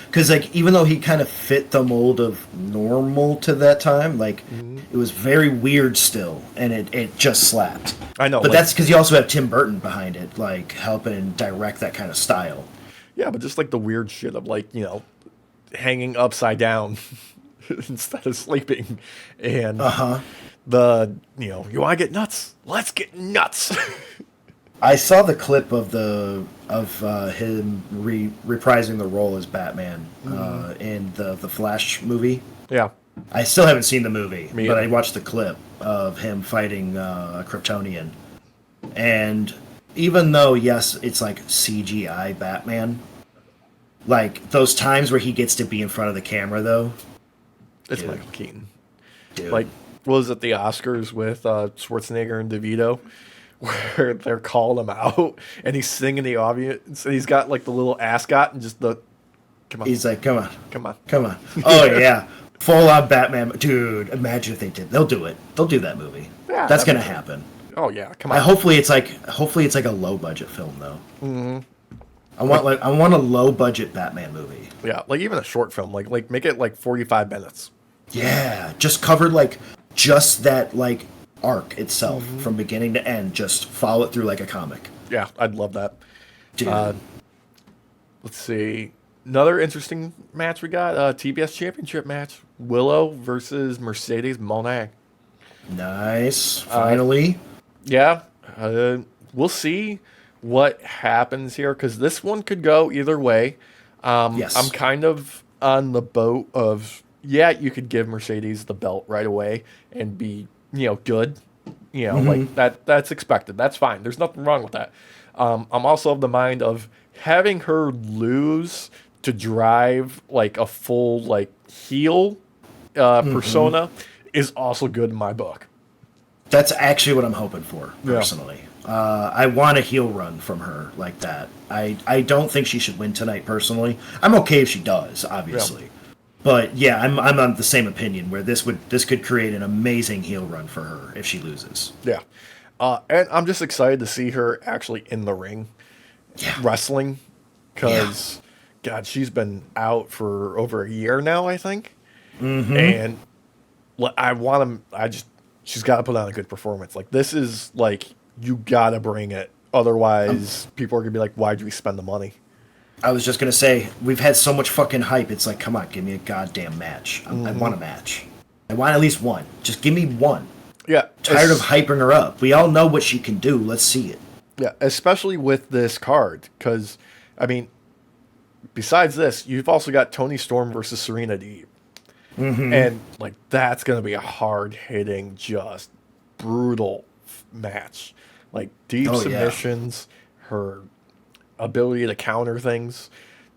Because even though he kind of fit the mold of normal to that time, it was very weird still, and it just slapped. I know, but that's because you also have Tim Burton behind it, helping direct that kind of style. Yeah, but just like the weird shit of hanging upside down instead of sleeping, and the you want to get nuts? Let's get nuts. I saw the clip of him reprising the role as Batman in the Flash movie. Yeah, I still haven't seen the movie, Me but either. I watched the clip of him fighting a Kryptonian, and even though yes, it's like CGI Batman. Like those times where he gets to be in front of the camera, though. It's Dude, Michael Keaton. dude. Like, was it the Oscars with Schwarzenegger and DeVito, where they're calling him out and he's singing the audience and he's got like the little ascot and just the come on, He's like, come on, come on, come on. Oh yeah, full on Batman, dude. Imagine if they did. They'll do it. They'll do that movie. Yeah, That's that'd gonna be cool. happen. Oh yeah, come I on. hopefully it's like a low budget film though. Mm-hmm. I want a low budget Batman movie. Yeah, like even a short film, like make it like 45 minutes. Yeah, just covered like just that like arc itself from beginning to end. Just follow it through like a comic. Yeah, I'd love that. Dude. Let's see. Another interesting match we got, TBS Championship match. Willow versus Mercedes Moné. Nice. Finally. Yeah, we'll see what happens here because this one could go either way. Yes. I'm kind of on the boat of, yeah, you could give Mercedes the belt right away and be, good. Like that's expected. That's fine. There's nothing wrong with that. I'm also of the mind of having her lose to drive like a full like heel persona is also good in my book. That's actually what I'm hoping for, Yeah. personally. I want a heel run from her like that. I don't think she should win tonight, personally. I'm okay if she does, obviously. Yeah. But yeah, I'm on the same opinion where this could create an amazing heel run for her if she loses. Yeah. And I'm just excited to see her actually in the ring Yeah. wrestling because, God, she's been out for over a year now, I think. And she's got to put on a good performance. Like, this is like, you got to bring it. Otherwise, people are going to be like, why'd we spend the money? I was just gonna say, we've had so much fucking hype. It's like, come on, give me a goddamn match. I want a match. I want at least one. Just give me one. Yeah. Tired of hyping her up. We all know what she can do. Let's see it. Yeah, especially with this card. Because, I mean, besides this, you've also got Toni Storm versus Serena Deeb. And, like, that's going to be a hard-hitting, just brutal match. Like, deep Oh, yeah. submissions, her ability to counter things,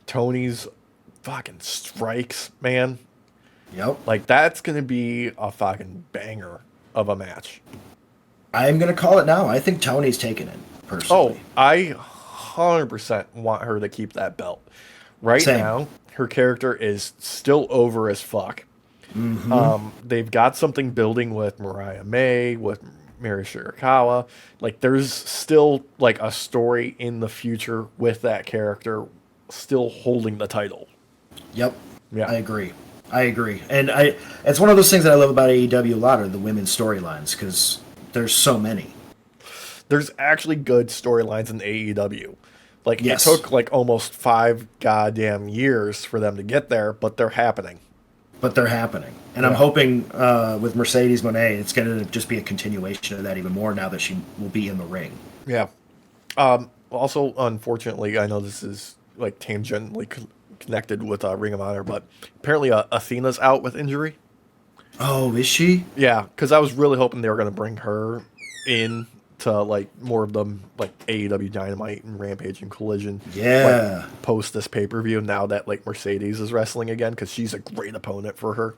Tony's fucking strikes, man. Yep. Like, that's going to be a fucking banger of a match. I'm gonna call it now. I think Tony's taking it, Oh, personally. I 100% want her to keep that belt. Right Same. now, her character is still over as fuck. They've got something building with Mariah May, with Mary Shirakawa. Like, there's still, like, a story in the future with that character still holding the title. Yep. Yeah. I agree. And it's one of those things that I love about AEW a lot are the women's storylines, because there's so many. There's actually good storylines in AEW. Like, Yes. it took, like, almost 5 goddamn years for them to get there, but they're happening. But they're happening. And I'm hoping with Mercedes Moné, it's going to just be a continuation of that even more now that she will be in the ring. Yeah. Also, unfortunately, I know this is like tangentially connected with Ring of Honor, but apparently Athena's out with injury. Oh, is she? Yeah, because I was really hoping they were going to bring her in to like more of them like AEW Dynamite and Rampage and Collision. Yeah. Like, post this pay-per-view now that like Mercedes is wrestling again because she's a great opponent for her.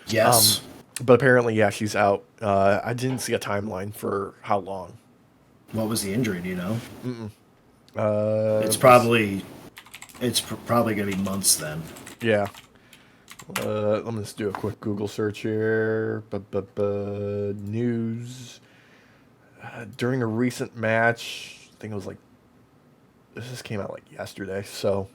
Yes. But apparently, yeah, she's out. I didn't see a timeline for how long. What was the injury? Do you know? It's probably going to be months then. Yeah. Let me just do a quick Google search here. News. During a recent match, I think it was like, this just came out like yesterday, so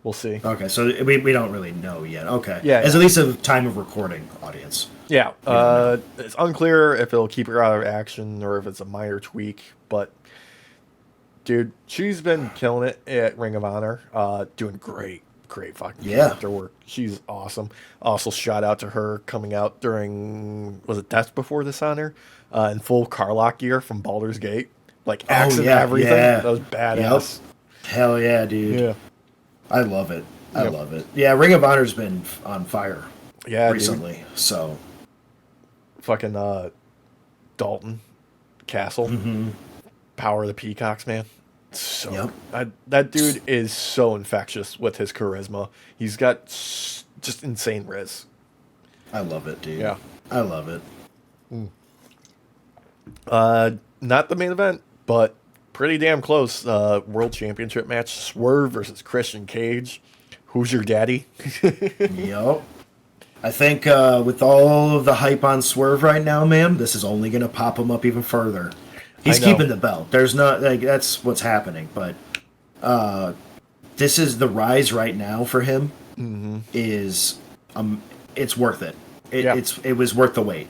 we'll see. Okay, so we don't really know yet. Okay. Yeah, As yeah. at least a time of recording, audience. Yeah, it's unclear if it'll keep her out of action or if it's a minor tweak, but dude, she's been killing it at Ring of Honor, doing great fucking character work. She's awesome. Also, shout out to her coming out during, was it Death Before Dishonor, in full Carlock gear from Baldur's Gate, like axe and everything. Yeah. That was badass. Yep. Hell yeah, dude. Yeah, I love it. I Yep. love it. Yeah, Ring of Honor's been on fire yeah, recently. So dude. Fucking Dalton Castle. Power of the Peacocks, man. So Yep. that dude is so infectious with his charisma. He's got just insane riz. I love it, dude. Yeah. I love it. Not the main event, but pretty damn close. World Championship match: Swerve versus Christian Cage. Who's your daddy? Yep. I think with all of the hype on Swerve right now, man, this is only going to pop him up even further. He's I know. keeping the belt. There's not like that's what's happening, but this is the rise right now for him. Is it's worth it. Yeah. It was worth the wait.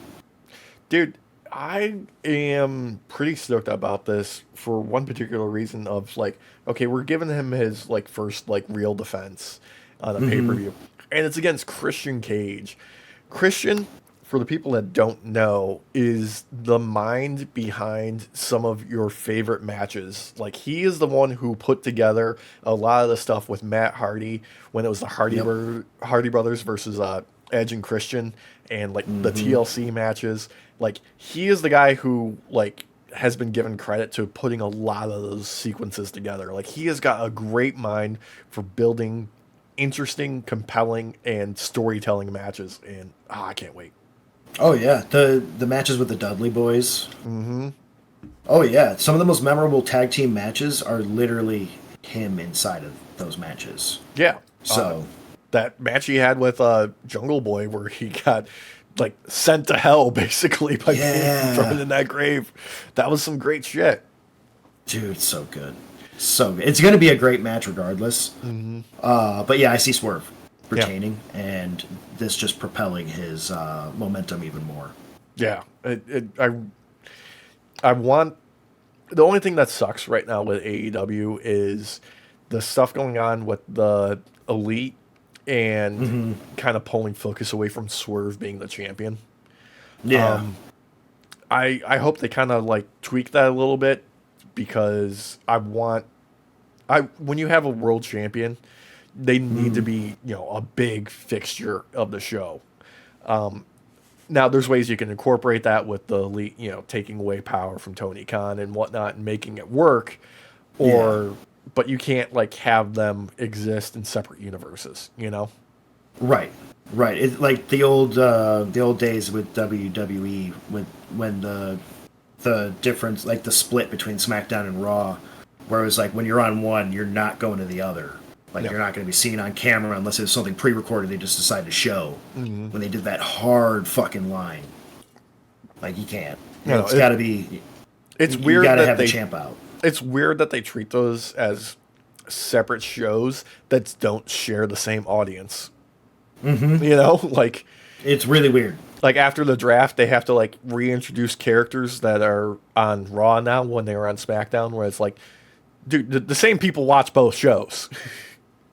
Dude, I am pretty stoked about this for one particular reason of like, okay, we're giving him his like first like real defense on a pay-per-view. And it's against Christian Cage. Christian, for the people that don't know, is the mind behind some of your favorite matches. Like he is the one who put together a lot of the stuff with Matt Hardy when it was the Hardy Brothers versus Edge and Christian and like the TLC matches. Like he is the guy who like has been given credit to putting a lot of those sequences together. Like he has got a great mind for building interesting, compelling, and storytelling matches, and I can't wait. Oh yeah, the matches with the Dudley Boys. Oh yeah, some of the most memorable tag team matches are literally him inside of those matches. Yeah. So That match he had with Jungle Boy where he got like sent to hell basically by being thrown in that grave. That was some great shit. dude, it's so good. So good. It's going to be a great match regardless. But yeah, I see Swerve retaining and this just propelling his momentum even more. Yeah. I want the only thing that sucks right now with AEW is the stuff going on with the Elite and kind of pulling focus away from Swerve being the champion. Yeah. I hope they kind of like tweak that a little bit because when you have a world champion, they need to be, a big fixture of the show. Now there's ways you can incorporate that with the Elite, taking away power from Tony Khan and whatnot and making it work, but you can't like have them exist in separate universes, Right. It, like the old days with WWE when the difference, like the split between SmackDown and Raw, where it was like when you're on one, you're not going to the other. Like you're not going to be seen on camera unless it's something pre-recorded they just decided to show. When they did that hard fucking line, like you can't. It's got to be. It's you weird got to that have they the champ out. It's weird that they treat those as separate shows that don't share the same audience. Like It's really weird. like after the draft, they have to like reintroduce characters that are on Raw now when they were on SmackDown, where it's like, dude, the same people watch both shows.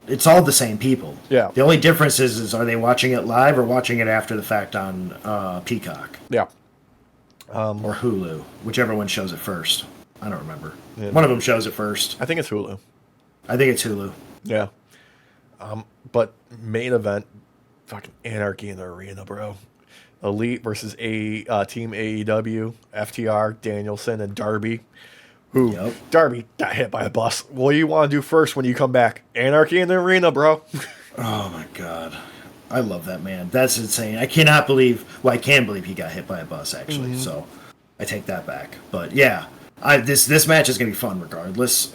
It's all the same people. Yeah. The only difference is are they watching it live or watching it after the fact on Peacock Yeah. or Hulu, whichever one shows it first. I don't remember. One of them shows it first. I think it's Hulu. I think it's Hulu. Yeah. But main event, fucking Anarchy in the Arena, bro. Elite versus Team AEW, FTR, Danielson, and Darby. Who Darby got hit by a bus. What do you want to do first when you come back? Anarchy in the Arena, bro. Oh my god. I love that man. That's insane. I cannot believe, well, I can believe he got hit by a bus actually. So I take that back. But yeah, this match is going to be fun regardless.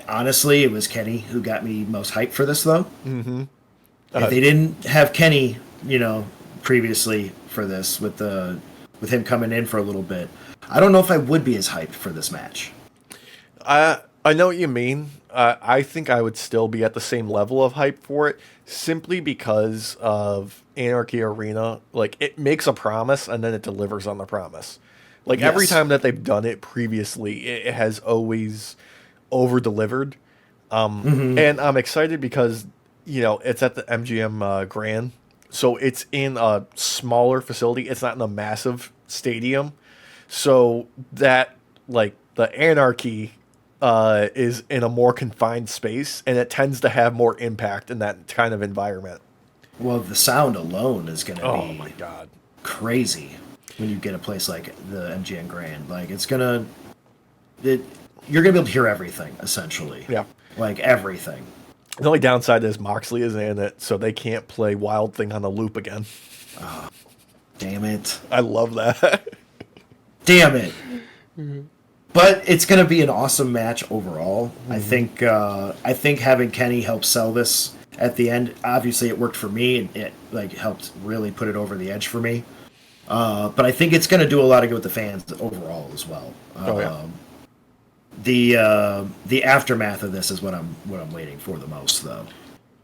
Honestly, it was Kenny who got me most hyped for this though. If they didn't have Kenny, previously for this with him coming in for a little bit, I don't know if I would be as hyped for this match. I know what you mean. I think I would still be at the same level of hype for it, simply because of Anarchy Arena. Like, it makes a promise, and then it delivers on the promise. Like, every time that they've done it previously, it has always over-delivered. And I'm excited because, it's at the MGM Grand. So it's in a smaller facility. It's not in a massive stadium. So that, like, the Anarchy is in a more confined space, and it tends to have more impact in that kind of environment. Well, the sound alone is going to be my God, crazy. when you get a place like the MGM Grand. Like you're gonna be able to hear everything essentially. Yeah. Like everything. The only downside is Moxley is in it, so they can't play Wild Thing on the loop again. Damn it. I love that. Damn it. But it's going to be an awesome match overall. I think having Kenny help sell this at the end. Obviously, it worked for me, and it like helped really put it over the edge for me. But I think it's going to do a lot of good with the fans overall as well. The aftermath of this is what I'm waiting for the most, though.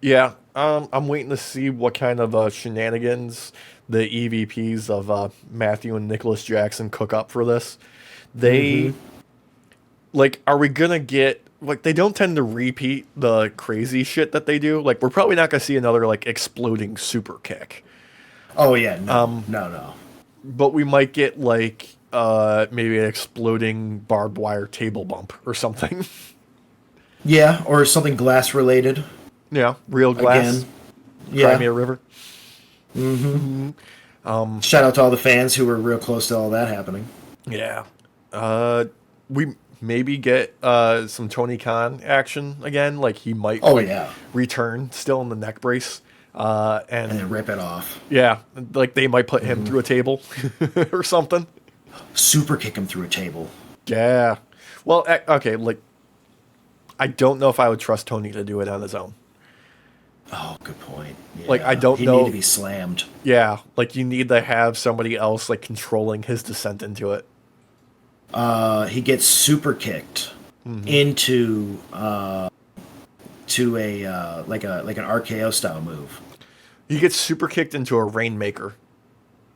Yeah, I'm waiting to see what kind of shenanigans the EVPs of Matthew and Nicholas Jackson cook up for this. They, like, are we gonna get, like, they don't tend to repeat the crazy shit that they do. Like, we're probably not gonna see another, like, exploding super kick. Oh, yeah, no. But we might get, like, maybe an exploding barbed wire table bump or something. Yeah, or something glass related. Yeah, real glass. Again. Yeah. Cry Me a River. Shout out to all the fans who were real close to all that happening. Yeah. We maybe get some Tony Khan action again. Like, he might return still in the neck brace. And then rip it off. Yeah. Like, they might put him through a table or something. Super kick him through a table. Yeah. Well, okay, like, I don't know if I would trust Tony to do it on his own. Oh, good point. Yeah. Like, I don't know. He need to be slammed. Yeah. Like, you need to have somebody else, like, controlling his descent into it. He gets super kicked into to a like an RKO style move. He gets super kicked into a Rainmaker.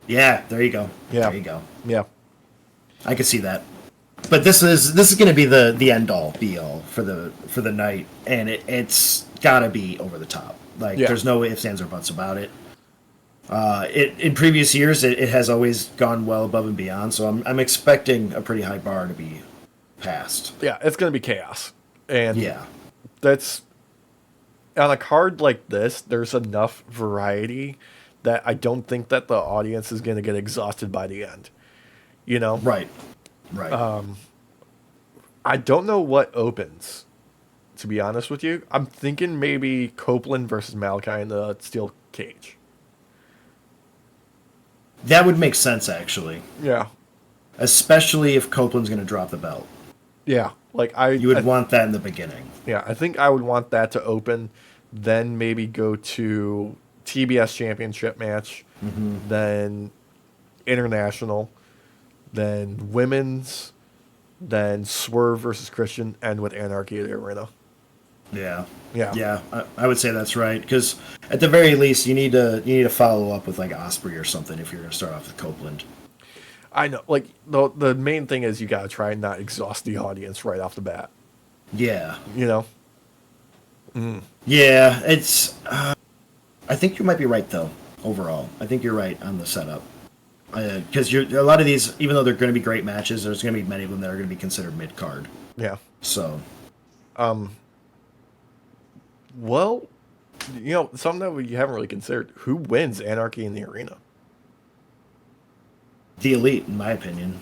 Yeah, there you go. Yeah. There you go. Yeah. I can see that. But this is going to be the end all be all for the night, and it's got to be over the top. Like, there's no ifs, ands, or buts about it. In previous years, it has always gone well above and beyond. So I'm expecting a pretty high bar to be passed. Yeah, it's going to be chaos, and yeah, that's on a card like this. There's enough variety that I don't think that the audience is going to get exhausted by the end. You know, right. I don't know what opens. To be honest with you, I'm thinking maybe Copeland versus Malachi in the steel cage. That would make sense, actually. Yeah. Especially if Copeland's going to drop the belt. Yeah. Like, you would want that in the beginning. Yeah, I think I would want that to open, then maybe go to TBS Championship match, then International, then Women's, then Swerve versus Christian, end with Anarchy at the Arena. Yeah. Yeah. I would say that's right, because at the very least, you need to follow up with like Osprey or something if you're going to start off with Copeland. I know, like, the main thing is you got to try and not exhaust the audience right off the bat. Yeah. You know. Yeah, it's. I think you might be right though. Overall, I think you're right on the setup. Because a lot of these, even though they're going to be great matches, there's going to be many of them that are going to be considered mid card. Yeah. So. Well, you know, something that we haven't really considered. Who wins Anarchy in the Arena? The Elite, in my opinion.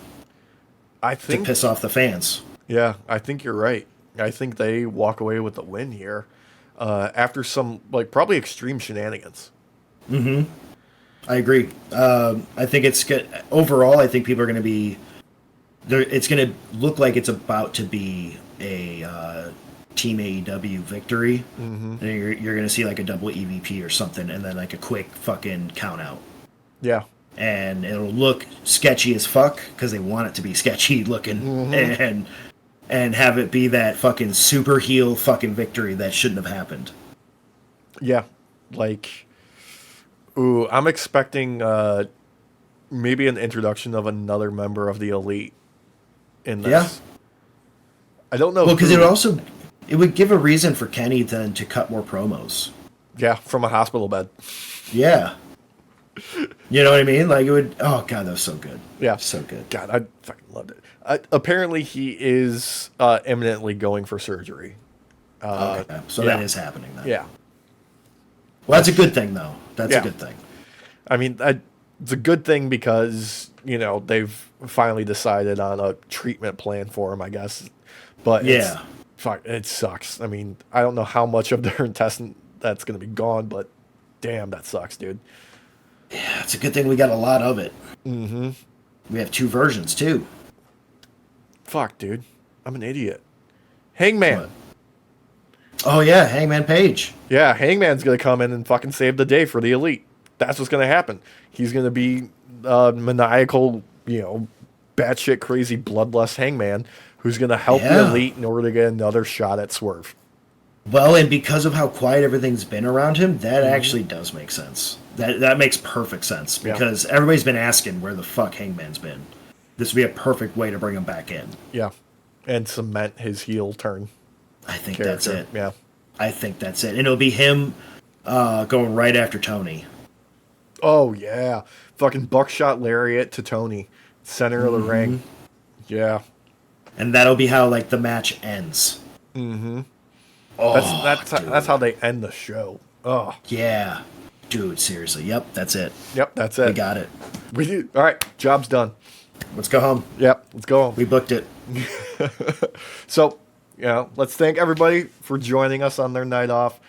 I think to piss off the fans. Yeah, I think you're right. I think they walk away with the win here after some, like, probably extreme shenanigans. I agree. I think it's good. Overall, I think people are going to be. It's going to look like it's about to be a Team AEW victory. And you're going to see like a double EVP or something, and then like a quick fucking count out. Yeah. And it'll look sketchy as fuck because they want it to be sketchy looking, and have it be that fucking super heel fucking victory that shouldn't have happened. Yeah, like, ooh, I'm expecting maybe an introduction of another member of the Elite in this. Yeah. I don't know. Well, because it would give a reason for Kenny then to cut more promos. Yeah, from a hospital bed. Yeah. You know what I mean? Like, it would. Oh god, that was so good. Yeah, so good. God, I fucking loved it. Apparently, he is imminently going for surgery. Okay, so that is happening then. Yeah. Well, that's a good thing, though. That's a good thing. I mean, it's a good thing because they've finally decided on a treatment plan for him, I guess. But Yeah. fuck, it sucks. I mean, I don't know how much of their intestine that's gonna be gone, but damn, that sucks, dude. Yeah, it's a good thing we got a lot of it. Mm-hmm. We have 2 versions too. Fuck, dude, I'm an idiot. Hangman. What? Oh yeah, Hangman Page. Yeah, Hangman's gonna come in and fucking save the day for the Elite. That's what's gonna happen. He's gonna be maniacal, batshit crazy bloodlust Hangman who's gonna help the Yeah. Elite in order to get another shot at Swerve. Well, and because of how quiet everything's been around him, that actually does make sense. That makes perfect sense Yeah. because everybody's been asking where the fuck Hangman's been. This would be a perfect way to bring him back in. Yeah, and cement his heel turn I think character. that's it. Yeah. I think that's it. And it'll be him going right after Tony. Oh yeah, fucking buckshot lariat to Tony, center of the ring. Yeah. And that'll be how like the match ends. Mm-hmm. Oh, That's how they end the show. Oh. yeah. Dude, seriously. Yep, that's it. Yep, that's it. We got it. We do. All right, job's done. Let's go home. Yep, let's go. We booked it. So, let's thank everybody for joining us on their night off.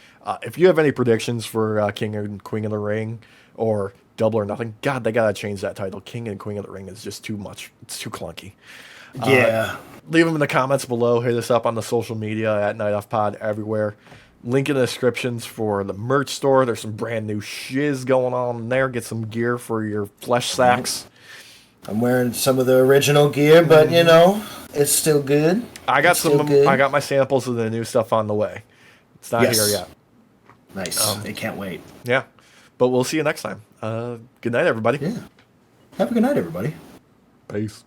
If you have any predictions for King and Queen of the Ring or Double or Nothing, God, they gotta change that title. King and Queen of the Ring is just too much. It's too clunky. Yeah. Leave them in the comments below. Hit us up on the social media at Night Off Pod everywhere. Link in the descriptions for the merch store. There's some brand new shiz going on there. Get some gear for your flesh sacks. I'm wearing some of the original gear, but it's still good. I got It's still good. I got my samples of the new stuff on the way. It's not here yet. Nice. I can't wait. Yeah. But we'll see you next time. Good night, everybody. Yeah. Have a good night, everybody. Peace.